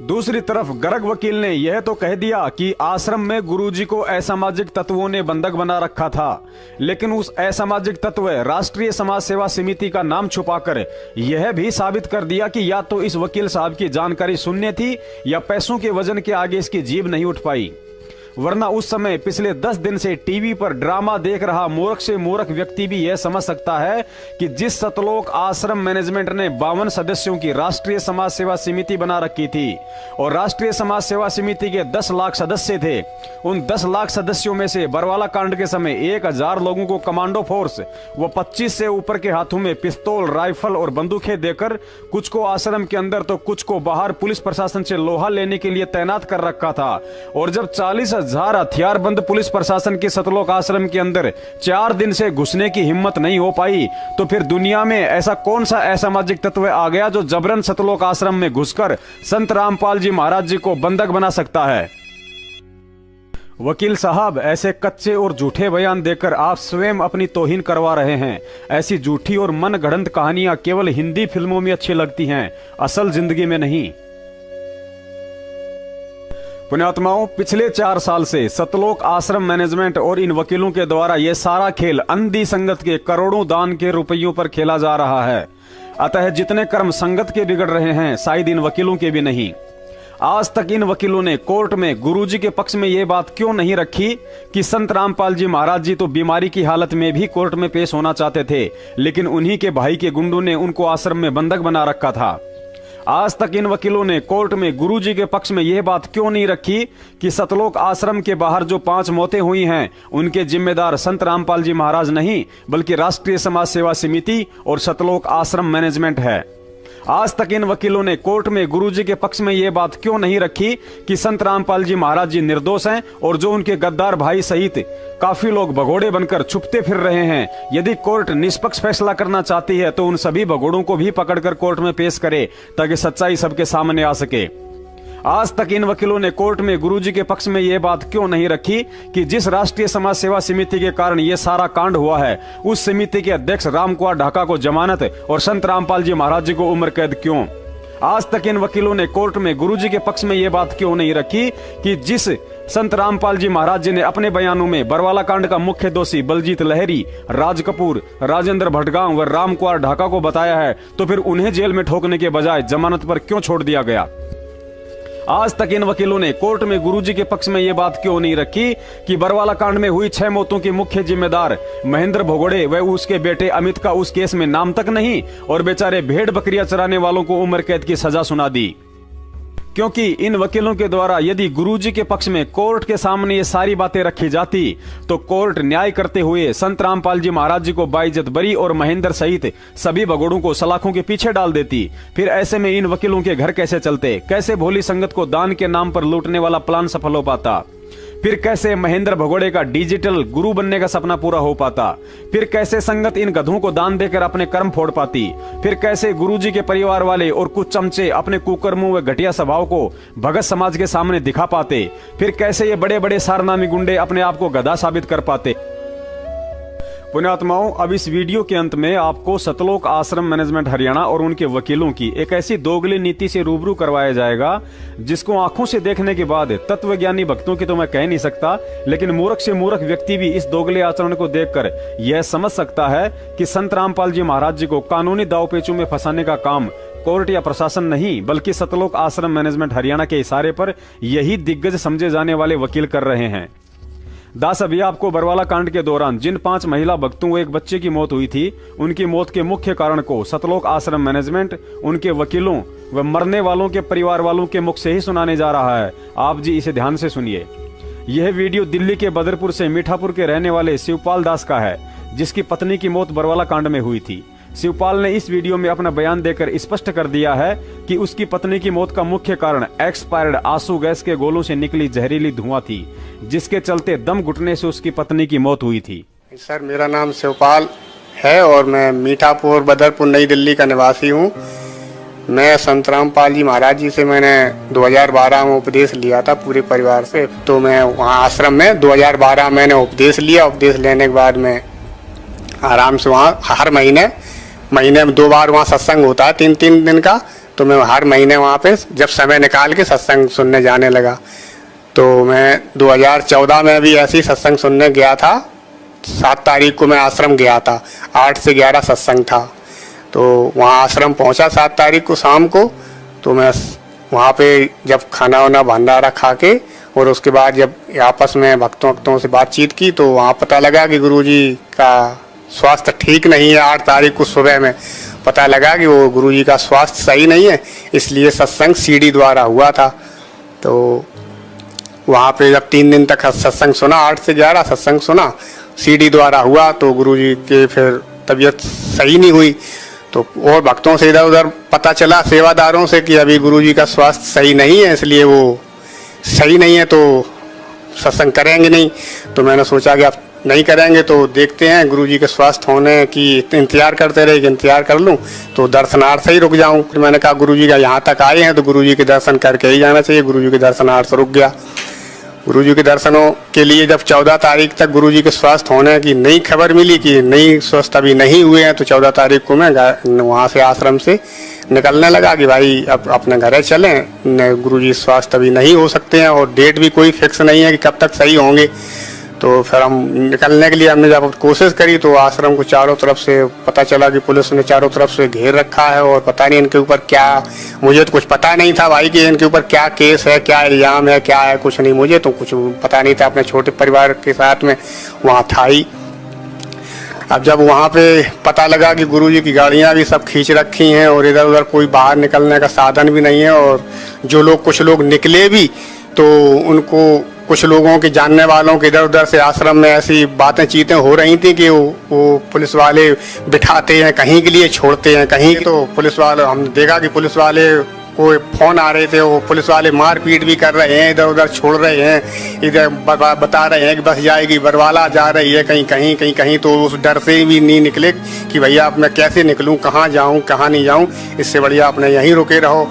दूसरी तरफ गर्ग वकील ने यह तो कह दिया कि आश्रम में गुरुजी को असामाजिक तत्वों ने बंधक बना रखा था, लेकिन उस असामाजिक तत्व राष्ट्रीय समाज सेवा समिति का नाम छुपाकर यह भी साबित कर दिया कि या तो इस वकील साहब की जानकारी शून्य थी या पैसों के वजन के आगे इसकी जीभ नहीं उठ पाई। वरना उस समय पिछले 10 दिन से टीवी पर ड्रामा देख रहा मूर्ख से मूर्ख व्यक्ति भी यह समझ सकता है कि जिस सतलोक आश्रम मैनेजमेंट ने 52 सदस्यों की राष्ट्रीय समाज सेवा समिति बना रखी थी और राष्ट्रीय समाज सेवा समिति के 10 लाख सदस्य थे, उन 10 लाख सदस्यों में से बरवाला कांड के समय 1000 लोगों को कमांडो फोर्स व 25 से ऊपर के हाथों में पिस्तौल, राइफल और बंदूकें देकर कुछ को आश्रम के अंदर तो कुछ को बाहर पुलिस प्रशासन से लोहा लेने के लिए तैनात कर रखा था। और जब 40,000 हथियारबंद पुलिस प्रशासन के सतलोक आश्रम के अंदर 4 दिन से घुसने की हिम्मत नहीं हो पाई, तो फिर दुनिया में ऐसा कौन सा असामाजिक तत्व आ गया जो जबरन सतलोक आश्रम में घुसकर संत रामपाल जी महाराज जी को बंधक बना सकता है? वकील साहब, ऐसे कच्चे और झूठे बयान देकर आप स्वयं अपनी तौहीन करवा रहे हैं। ऐसी झूठी और मन गढ़ंत कहानियां केवल हिंदी फिल्मों में अच्छी लगती हैं, असल जिंदगी में नहीं। पुण्यात्माओं, पिछले 4 साल से सतलोक आश्रम मैनेजमेंट और इन वकीलों के द्वारा यह सारा खेल अंधी संगत के करोड़ों दान के रुपयों पर खेला जा रहा है। अतः जितने कर्म संगत के बिगड़ रहे हैं, शायद इन वकीलों के भी नहीं। आज तक इन वकीलों ने कोर्ट में गुरुजी के पक्ष में यह बात क्यों नहीं रखी कि संत रामपाल जी महाराज जी तो बीमारी की हालत में भी कोर्ट में पेश होना चाहते थे, लेकिन उन्हीं के भाई के गुंडों ने उनको आश्रम में बंधक बना रखा था। आज तक इन वकीलों ने कोर्ट में गुरुजी के पक्ष में यह बात क्यों नहीं रखी कि सतलोक आश्रम के बाहर जो 5 मौतें हुई हैं, उनके जिम्मेदार संत रामपाल जी महाराज नहीं बल्कि राष्ट्रीय समाज सेवा समिति और सतलोक आश्रम मैनेजमेंट है। आज तक इन वकीलों ने कोर्ट में गुरुजी के पक्ष में यह बात क्यों नहीं रखी कि संत रामपाल जी महाराज जी निर्दोष हैं और जो उनके गद्दार भाई सहित काफी लोग भगोड़े बनकर छुपते फिर रहे हैं। यदि कोर्ट निष्पक्ष फैसला करना चाहती है तो उन सभी भगोड़ों को भी पकड़कर कोर्ट में पेश करे ताकि सच्चाई सबके सामने आ सके। आज तक इन वकीलों ने कोर्ट में गुरुजी के पक्ष में यह बात क्यों नहीं रखी कि जिस राष्ट्रीय समाज सेवा समिति के कारण यह सारा कांड हुआ है, उस समिति के अध्यक्ष रामकुमार ढाका को जमानत और संत रामपाल जी महाराज जी को उम्र कैद क्यों? आज तक इन वकीलों ने कोर्ट में गुरुजी के पक्ष में यह बात क्यों नहीं रखी कि जिस संत रामपाल जी महाराज जी ने अपने बयानों में बरवाला कांड का मुख्य दोषी बलजीत लहरी, राज कपूर, राजेंद्र भटगांव व रामकुमार ढाका को बताया है, तो फिर उन्हें जेल में ठोकने के बजाय जमानत पर क्यों छोड़ दिया गया? आज तक इन वकीलों ने कोर्ट में गुरुजी के पक्ष में यह बात क्यों नहीं रखी कि बरवाला कांड में हुई 6 मौतों के मुख्य जिम्मेदार महेंद्र भगोड़े व उसके बेटे अमित का उस केस में नाम तक नहीं और बेचारे भेड़ बकरियां चराने वालों को उम्र कैद की सजा सुना दी? क्योंकि इन वकीलों के द्वारा यदि गुरुजी के पक्ष में कोर्ट के सामने ये सारी बातें रखी जाती तो कोर्ट न्याय करते हुए संत रामपाल जी महाराज जी को बाइज्जत बरी और महेंद्र सहित सभी भगोड़ों को सलाखों के पीछे डाल देती। फिर ऐसे में इन वकीलों के घर कैसे चलते? कैसे भोली संगत को दान के नाम पर लूटने वाला प्लान सफल हो पाता? फिर कैसे महेंद्र भगोड़े का डिजिटल गुरु बनने का सपना पूरा हो पाता, फिर कैसे संगत इन गधों को दान देकर अपने कर्म फोड़ पाती, फिर कैसे गुरुजी के परिवार वाले और कुछ चमचे अपने कुकर्मों व घटिया स्वभाव को भगत समाज के सामने दिखा पाते, फिर कैसे ये बड़े बड़े सारनामी गुंडे अपने आप को गधा साबित कर पाते। पुण्यात्माओं, अब इस वीडियो के अंत में आपको सतलोक आश्रम मैनेजमेंट हरियाणा और उनके वकीलों की एक ऐसी दोगली नीति से रूबरू करवाया जाएगा जिसको आंखों से देखने के बाद तत्वज्ञानी भक्तों की तो मैं कह नहीं सकता, लेकिन मूर्ख से मूर्ख व्यक्ति भी इस दोगले आचरण को देखकर यह समझ सकता है कि संत रामपाल जी महाराज जी को कानूनी दावपेचों में फंसाने का काम कोर्ट या प्रशासन नहीं बल्कि सतलोक आश्रम मैनेजमेंट हरियाणा के इशारे पर यही दिग्गज समझे जाने वाले वकील कर रहे हैं। दास, अभी आपको बरवाला कांड के दौरान जिन 5 महिला भक्तों व एक बच्चे की मौत हुई थी, उनकी मौत के मुख्य कारण को सतलोक आश्रम मैनेजमेंट, उनके वकीलों व मरने वालों के परिवार वालों के मुख से ही सुनाने जा रहा है। आप जी इसे ध्यान से सुनिए। यह वीडियो दिल्ली के बदरपुर से मीठापुर के रहने वाले शिवपाल दास का है, जिसकी पत्नी की मौत बरवाला कांड में हुई थी। शिवपाल ने इस वीडियो में अपना बयान देकर स्पष्ट कर दिया है कि उसकी पत्नी की मौत का मुख्य कारण एक्सपायर्ड आंसू गैस के गोलों से निकली जहरीली धुआं थी, जिसके चलते दम घुटने से उसकी पत्नी की मौत हुई थी। सर, मेरा नाम शिवपाल है और मैं मीठापुर बदरपुर नई दिल्ली का निवासी हूँ। मैं संत रामपाल जी महाराज जी से मैंने 2012 में उपदेश लिया था पूरे परिवार से। तो मैं वहाँ आश्रम में 2012 मैंने उपदेश लिया। उपदेश लेने के बाद मैं आराम से वहाँ हर महीने में 2 बार वहाँ सत्संग होता है 3-3 दिन का। तो मैं हर महीने वहाँ पे जब समय निकाल के सत्संग सुनने जाने लगा। तो मैं 2014 में भी ऐसे ही सत्संग सुनने गया था। 7 तारीख को मैं आश्रम गया था, 8 से 11 सत्संग था। तो वहाँ आश्रम पहुँचा 7 तारीख को शाम को। तो मैं वहाँ पे जब खाना वाना भंडारा खा के और उसके बाद जब आपस में भक्तों से बातचीत की तो वहाँ पता लगा कि गुरुजी का स्वास्थ्य ठीक नहीं है। 8 तारीख को सुबह में पता लगा कि वो गुरुजी का स्वास्थ्य सही नहीं है, इसलिए सत्संग सीडी द्वारा हुआ था। तो वहाँ पे जब 3 दिन तक सत्संग सुना, 8 से 11 सत्संग सुना, सीडी द्वारा हुआ, तो गुरुजी के फिर तबीयत सही नहीं हुई। तो और भक्तों से इधर उधर पता चला, सेवादारों से, कि अभी गुरुजी का स्वास्थ्य सही नहीं है, इसलिए वो सही नहीं है तो सत्संग करेंगे नहीं। तो मैंने सोचा कि अब नहीं करेंगे तो देखते हैं, गुरुजी के स्वास्थ्य होने की इंतजार करते रहे कि इंतजार कर लूं तो दर्शनार्थ से ही रुक जाऊं। फिर मैंने कहा गुरुजी का यहाँ तक आए हैं तो गुरुजी के दर्शन करके ही जाना चाहिए। गुरुजी के दर्शनार्थ रुक गया। गुरुजी के दर्शनों के लिए जब 14 तारीख तक गुरुजी के स्वास्थ्य होने की नई खबर मिली कि नहीं स्वस्थ अभी नहीं हुए हैं, तो 14 तारीख को मैं वहाँ से आश्रम से निकलने लगा कि भाई अब अपने घर चलें, गुरुजी स्वास्थ्य अभी नहीं हो सकते हैं और डेट भी कोई फिक्स नहीं है कि कब तक सही होंगे। तो फिर हम निकलने के लिए हमने जब कोशिश करी तो आश्रम को चारों तरफ से पता चला कि पुलिस ने चारों तरफ से घेर रखा है और पता नहीं इनके ऊपर क्या, मुझे तो कुछ पता नहीं था भाई कि इनके ऊपर क्या केस है, क्या इल्जाम है, क्या है, कुछ नहीं, मुझे तो कुछ पता नहीं था। अपने छोटे परिवार के साथ में वहाँ था ही। अब जब वहाँ पे पता लगा कि गुरुजी की गाड़ियाँ भी सब खींच रखी हैं और इधर उधर कोई बाहर निकलने का साधन भी नहीं है, और जो लोग कुछ लोग निकले भी तो उनको कुछ लोगों के जानने वालों के इधर उधर से आश्रम में ऐसी बातें चीतें हो रही थी कि वो पुलिस वाले बिठाते हैं कहीं के लिए, छोड़ते हैं कहीं। तो पुलिस वाले, हमने देखा कि पुलिस वाले को फोन आ रहे थे, वो पुलिस वाले मारपीट भी कर रहे हैं, इधर उधर छोड़ रहे हैं, इधर बता रहे हैं कि बस जाएगी, बरवाला जा रही है, कहीं। तो उस डर से भी नहीं निकले कि भैया अब मैं कैसे निकलूं, कहाँ जाऊं, कहाँ नहीं जाऊं, इससे बढ़िया अपने यहीं रुके रहो।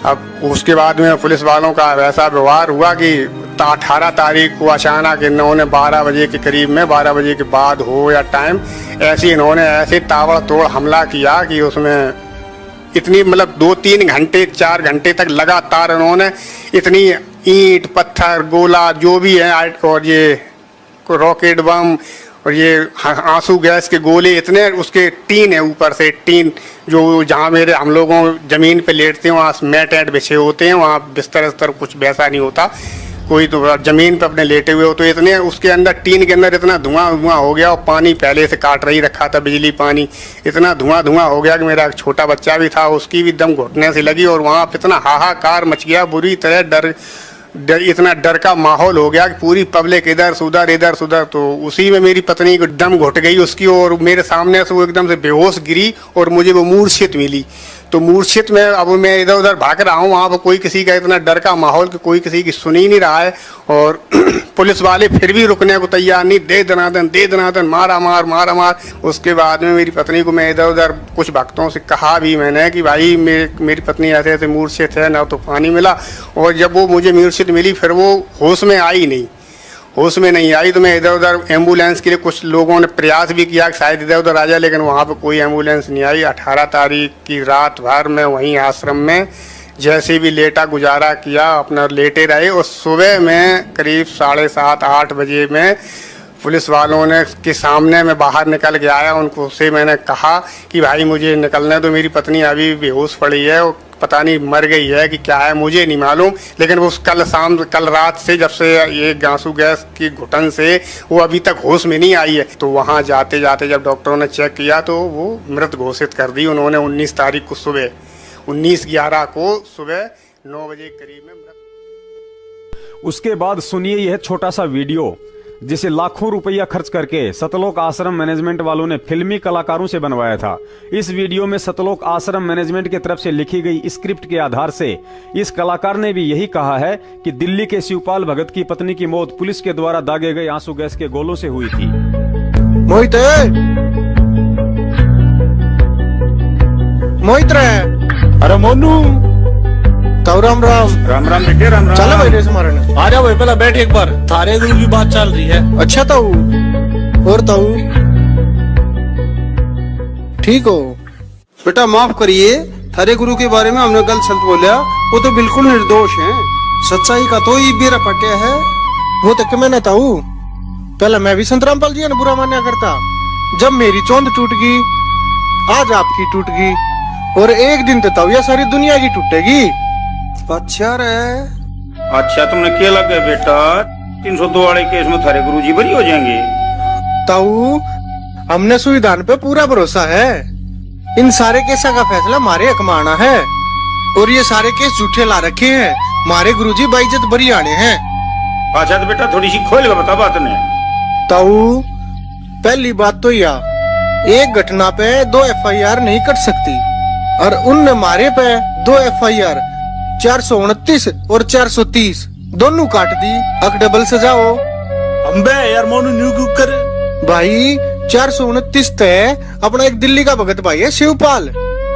अब उसके बाद में पुलिस वालों का वैसा व्यवहार हुआ कि 18 तारीख को अचानक इन्होंने 12 बजे के करीब में, 12 बजे के बाद हो या टाइम, इन्होंने ऐसे ताबड़तोड़ हमला किया कि उसमें इतनी मतलब 2-3 घंटे 4 घंटे तक लगातार इन्होंने इतनी ईंट पत्थर गोला जो भी है और ये रॉकेट बम और ये आंसू गैस के गोले, इतने उसके टीन है ऊपर से, टीन जो जहाँ मेरे हम लोगों जमीन पे लेटते हैं वहाँ मैट ऐट बिछे होते हैं, वहाँ बिस्तर कुछ वैसा नहीं होता, कोई तो जमीन पे अपने लेटे हुए हो, तो इतने उसके अंदर टीन के अंदर इतना धुआं हो गया और पानी पहले से काट रही रखा था, बिजली पानी, इतना धुआं हो गया कि मेरा छोटा बच्चा भी था, उसकी भी दम घुटने से लगी और वहाँ पे इतना हाहाकार मच गया, बुरी तरह इतना डर का माहौल हो गया कि पूरी पब्लिक इधर सुधर। तो उसी में मेरी पत्नी को दम घुट गई उसकी, और मेरे सामने से वो एकदम से बेहोश गिरी और मुझे वो मूर्छित मिली। तो मूर्छित में अब मैं इधर उधर भाग रहा हूँ, वहाँ पर कोई किसी का इतना डर का माहौल कि कोई किसी की सुन ही नहीं रहा है। और पुलिस वाले फिर भी रुकने को तैयार नहीं, दे दनादन मारा मार। उसके बाद में मेरी पत्नी को मैं इधर उधर कुछ भक्तों से कहा भी मैंने कि भाई मेरी पत्नी ऐसे ऐसे मूर्छित है, ना तो पानी मिला। और जब वो मुझे मूर्छित मिली फिर वो होश में नहीं आई, तो मैं इधर उधर एम्बुलेंस के लिए कुछ लोगों ने प्रयास भी किया कि शायद इधर उधर आ जाए, लेकिन वहाँ पर कोई एम्बुलेंस नहीं आई। 18 तारीख की रात भर मैं वहीं आश्रम में जैसे भी लेटा गुजारा किया, अपना लेटे रहे। और सुबह में करीब 7:30-8 बजे में पुलिस वालों ने के सामने मैं बाहर निकल के आया। उनको से मैंने कहा कि भाई मुझे निकलने दो, मेरी पत्नी अभी बेहोश पड़ी है और पता नहीं मर गई है कि क्या है, मुझे नहीं मालूम। लेकिन वो कल रात से जब से ये आंसू गैस की घुटन से वो अभी तक होश में नहीं आई है। तो वहाँ जाते जाते जब डॉक्टरों ने चेक किया तो वो मृत घोषित कर दी उन्होंने। 19 तारीख को सुबह 19/11 को सुबह 9 बजे करीब में मृत। उसके बाद सुनिए यह छोटा सा वीडियो जिसे लाखों रुपया खर्च करके सतलोक आश्रम मैनेजमेंट वालों ने फिल्मी कलाकारों से बनवाया था। इस वीडियो में सतलोक आश्रम मैनेजमेंट की तरफ से लिखी गई स्क्रिप्ट के आधार से इस कलाकार ने भी यही कहा है कि दिल्ली के शिवपाल भगत की पत्नी की मौत पुलिस के द्वारा दागे गए आंसू गैस के गोलों से हुई थी। मोहित अरे मोनू ताऊ राम बेटे राम चलो भाई रेस मारने आ जाओ भाई, पहले बैठ एक बार, थारे गुरु की बात चल रही है। अच्छा ताऊ और ताऊ ठीक हो बेटा, माफ करिए, थारे गुरु के बारे में हमने गलत सलत बोला, वो तो बिल्कुल निर्दोष हैं। सच्चाई का तो ये बेरा पटिया है। वो तो क्या मैंने ताऊ, पहले मैं भी संत रामपाल जी ने बुरा माना करता। जब मेरी चौंध टूट गई, आज आपकी टूट गई, और एक दिन तो ताऊ ये सारी दुनिया की टूटेगी। अच्छा रे, अच्छा तुमने क्या लगा बेटा, 302 वाले केस में थारे गुरुजी बरी हो जाएंगे। ताऊ हमने संविधान पे पूरा भरोसा है, इन सारे केसा का फैसला हमारे हक में आना है, और ये सारे केस झूठे ला रखे हैं, हमारे गुरुजी बाइज्जत बरी आने हैं। अच्छा तो बेटा थोड़ी सी खोल बता बात ने। ताऊ पहली बात तो यह, एक घटना पे 2 FIR नहीं कट सकती, और उनने हमारे पे 2 FIR 429 और 430 दोनों काट दी। अक डबल सजाओ अम्बे यार मोनू न्यू क्यों कर भाई। 429 तय अपना एक दिल्ली का भगत भाई है शिवपाल,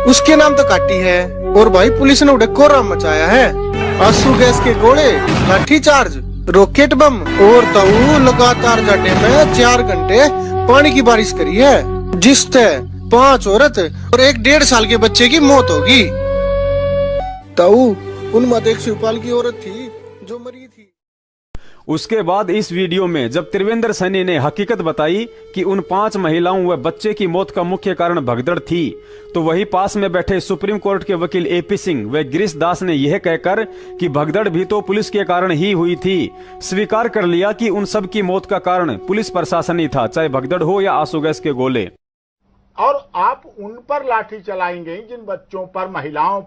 उसके नाम तो काटी है, और भाई पुलिस ने उड़े कोहराम मचाया है। आंसू गैस के गोले, लाठी चार्ज, रॉकेट बम, और ताऊ लगातार जाटे में 4 घंटे पानी की बारिश करी है, जिससे 5 औरत और एक 1.5 साल के बच्चे की मौत होगी। ताऊ उनमें एक शिवपाल की औरत थी जो मरी थी। उसके बाद इस वीडियो में जब त्रिवेंद्र सैनी ने हकीकत बताई कि उन 5 महिलाओं व बच्चे की मौत का मुख्य कारण भगदड़ थी, तो वही पास में बैठे सुप्रीम कोर्ट के वकील AP सिंह व गिरीश दास ने यह कहकर कि भगदड़ भी तो पुलिस के कारण ही हुई थी, स्वीकार कर लिया कि उन सब की मौत का कारण पुलिस प्रशासन ही था, चाहे भगदड़ हो या आंसू गैस के गोले। और आप उन पर लाठी चलाएंगे जिन बच्चों पर, महिलाओं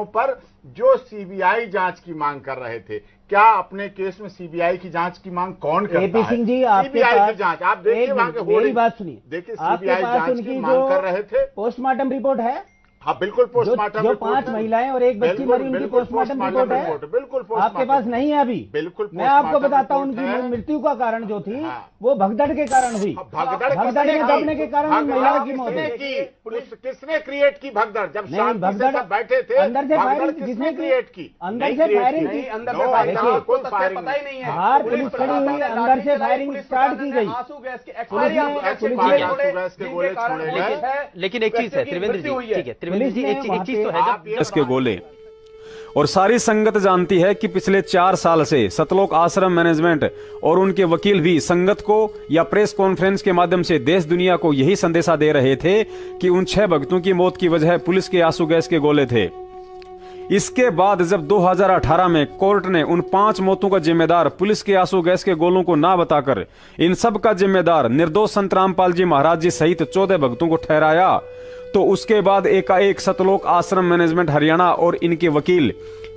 पर जो सीबीआई जांच की मांग कर रहे थे। क्या अपने केस में सीबीआई की जांच की मांग कौन करता है? AP सिंह जी, सीबीआई की जांच आप देखिए, वहां के मेरी बात सुनिए, देखिए सीबीआई जांच की मांग कर रहे थे। पोस्टमार्टम रिपोर्ट है। हाँ बिल्कुल पोस्टमार्टम जो 5 महिलाएं और एक बच्ची मरी, उनकी पोस्टमार्टम रिपोर्ट है। बिल्कुल आपके पास नहीं है अभी। बिल्कुल मैं आपको बताता हूँ, उनकी मृत्यु का कारण जो थी वो भगदड़ के कारण हुई। भगदड़ में दबने के कारण महिलाओं की मौत हुई। किसने क्रिएट की भगदड़? जब भगदड़ बैठे थे अंदर से फायरिंग जिसने क्रिएट की, अंदर से फायरिंग की, अंदर से फायरिंग कोई पता ही नहीं है। बाहर पुलिस खड़ी हुई, अंदर से फायरिंग स्टार्ट की गई। लेकिन एक चीज है त्रिवेंद्र जी, ठीक है त्रिवेंद्र जी, एक चीज तो है जब इसके गोले। और सारी संगत जानती है कि पिछले 4 साल से सतलोक आश्रम मैनेजमेंट और उनके वकील भी संगत को या प्रेस कॉन्फ्रेंस के माध्यम से देश दुनिया को यही संदेशा दे रहे थे कि उन 6 भक्तों की मौत की वजह पुलिस के आंसू गैस के गोले थे। इसके बाद जब 2018 में कोर्ट ने उन 5 मौतों का जिम्मेदार पुलिस के आंसू गैस के गोलों को ना बताकर इन सब का जिम्मेदार निर्दोष संत रामपाल जी महाराज जी सहित 14 भक्तों को ठहराया, तो उसके बाद एकाएक सतलोक आश्रम मैनेजमेंट हरियाणा और इनके वकील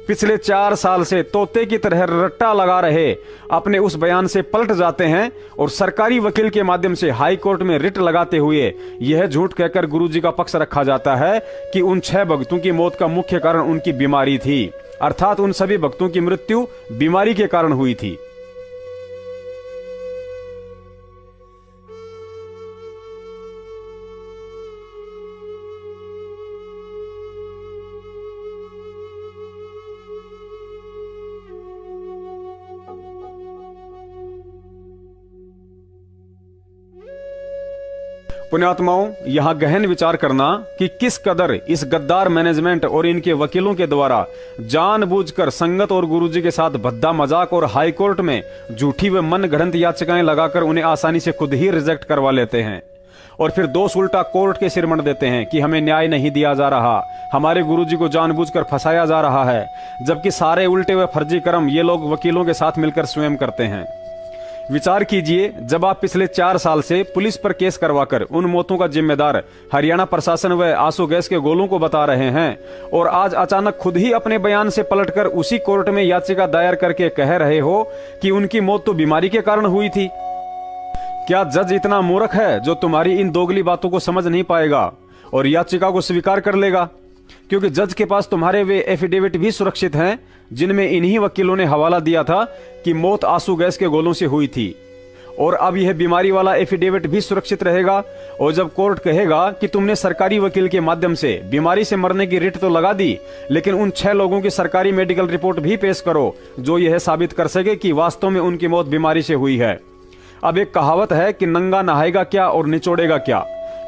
पिछले 4 साल से तोते की तरह रट्टा लगा रहे अपने उस बयान से पलट जाते हैं और सरकारी वकील के माध्यम से हाई कोर्ट में रिट लगाते हुए यह झूठ कहकर गुरुजी का पक्ष रखा जाता है कि उन 6 भक्तों की मौत का मुख्य कारण उनकी बीमारी थी, अर्थात उन सभी भक्तों की मृत्यु बीमारी के कारण हुई थी। पुण्यात्माओं, यहां गहन विचार करना कि किस कदर इस गद्दार मैनेजमेंट और इनके वकीलों के द्वारा जानबूझकर संगत और गुरुजी के साथ भद्दा मजाक और हाई कोर्ट में झूठी व मनगढ़ंत याचिकाएं लगाकर उन्हें आसानी से खुद ही रिजेक्ट करवा लेते हैं और फिर दोष उल्टा कोर्ट के सिर मढ़ देते हैं कि हमें न्याय नहीं दिया जा रहा, हमारे गुरुजी को जानबूझकर फंसाया जा रहा है, जबकि सारे उल्टे व फर्जी कर्म ये लोग वकीलों के साथ मिलकर स्वयं करते हैं। विचार कीजिए, जब आप पिछले 4 साल से पुलिस पर केस करवाकर उन मौतों का जिम्मेदार हरियाणा प्रशासन व आंसू गैस के गोलों को बता रहे हैं और आज अचानक खुद ही अपने बयान से पलटकर उसी कोर्ट में याचिका दायर करके कह रहे हो कि उनकी मौत तो बीमारी के कारण हुई थी। क्या जज इतना मूर्ख है जो तुम्हारी इन दोगली बातों को समझ नहीं पाएगा और याचिका को स्वीकार कर लेगा? क्योंकि जज के पास तुम्हारे वे एफिडेविट भी सुरक्षित हैं जिनमें इन्हीं वकीलों ने हवाला दिया था कि मौत आंसू गैस के गोलों से हुई थी, और अब यह बीमारी वाला एफिडेविट भी सुरक्षित रहेगा। और जब कोर्ट कहेगा कि तुमने सरकारी वकील के माध्यम से बीमारी से मरने की रिट तो लगा दी, लेकिन उन 6 लोगों की सरकारी मेडिकल रिपोर्ट भी पेश करो जो यह साबित कर सके कि वास्तव में उनकी मौत बीमारी से हुई है। अब एक कहावत है कि नंगा नहाएगा क्या और निचोड़ेगा क्या,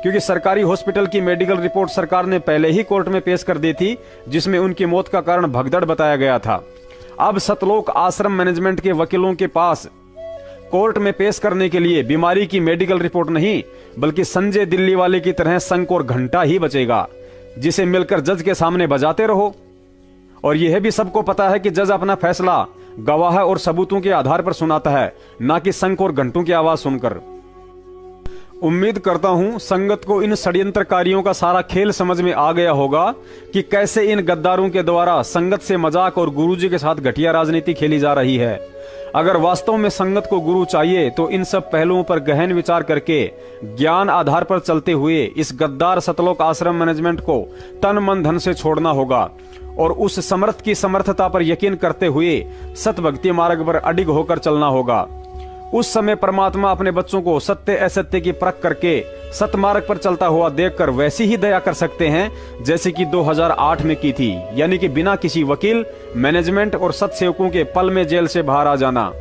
क्योंकि सरकारी हॉस्पिटल की मेडिकल रिपोर्ट सरकार ने पहले ही कोर्ट में पेश कर दी थी जिसमें उनकी मौत का कारण भगदड़ बताया गया था। अब सतलोक आश्रम मैनेजमेंट के वकीलों के पास कोर्ट में पेश करने के लिए बीमारी की मेडिकल रिपोर्ट नहीं बल्कि संजय दिल्ली वाले की तरह शंख और घंटा ही बचेगा जिसे मिलकर जज के सामने बजाते रहो। और यह भी सबको पता है कि जज अपना फैसला गवाह और सबूतों के आधार पर सुनाता है, ना कि शंख और घंटों की आवाज सुनकर। उम्मीद करता हूं संगत को इन षड्यंत्रकारियों का सारा खेल समझ में आ गया होगा कि कैसे इन गद्दारों के द्वारा संगत से मजाक और गुरुजी के साथ घटिया राजनीति खेली जा रही है। अगर वास्तव में संगत को गुरु चाहिए तो इन सब पहलुओं पर गहन विचार करके ज्ञान आधार पर चलते हुए इस गद्दार सतलोक आश्रम मैनेजमेंट को तन मन धन से छोड़ना होगा और उस समर्थ की समर्थता पर यकीन करते हुए सत भक्ति मार्ग पर अडिग होकर चलना होगा। उस समय परमात्मा अपने बच्चों को सत्य असत्य की परख करके सतमार्ग पर चलता हुआ देखकर वैसी ही दया कर सकते हैं जैसे कि 2008 में की थी, यानी कि बिना किसी वकील, मैनेजमेंट और सत्सेवकों के पल में जेल से बाहर आ जाना।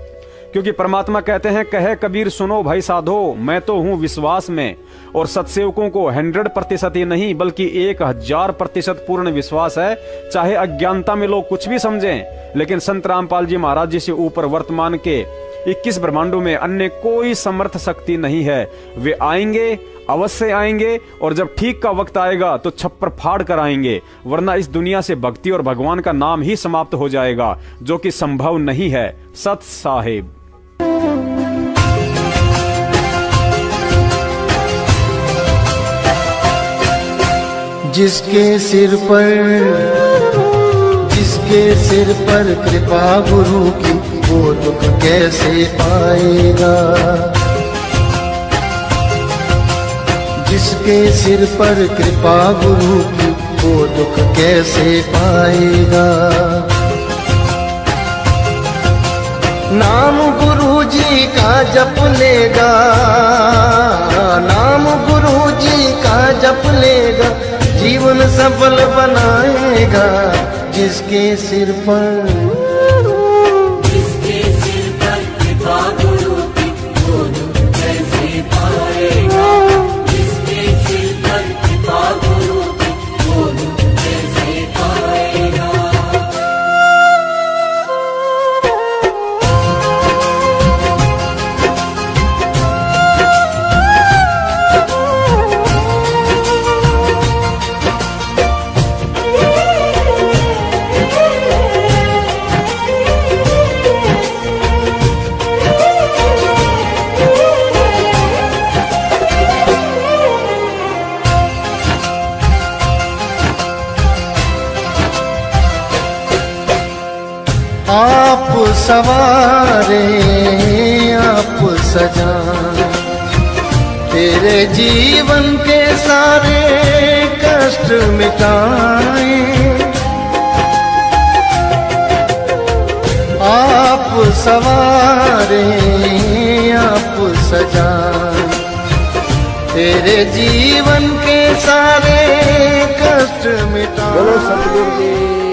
क्योंकि परमात्मा कहते हैं, कहे कबीर सुनो भाई साधो, मैं तो हूं विश्वास में। और सत्सेवकों को 100% ही नहीं बल्कि 1000% पूर्ण विश्वास है। चाहे अज्ञानता में लोग कुछ भी समझें, लेकिन संत रामपाल जी महाराज जी से ऊपर वर्तमान के 21 ब्रह्मांडों में अन्य कोई समर्थ शक्ति नहीं है। वे आएंगे, अवश्य आएंगे, और जब ठीक का वक्त आएगा तो छप्पर फाड़ कर आएंगे, वरना इस दुनिया से भक्ति और भगवान का नाम ही समाप्त हो जाएगा, जो कि संभव नहीं है। सत साहेब। जिसके सिर पर कृपा गुरु की, वो दुख कैसे पाएगा। जिसके सिर पर कृपा गुरु की, वो दुख कैसे पाएगा। नाम गुरु जी का जप लेगा, नाम गुरु जी का जप लेगा, जीवन सफल बनाएगा। जिसके सिर पर कृपा गुरु की, वो दुख कैसे पाएगा। जिसके सिर पर कृपा गुरु की, वो दुख कैसे पाएगा। आप सवारे आप सजाए, तेरे जीवन के सारे कष्ट मिटाए। आप सवारे आप सजाए, तेरे जीवन के सारे कष्ट मिटाए। बोलो सतगुरु जी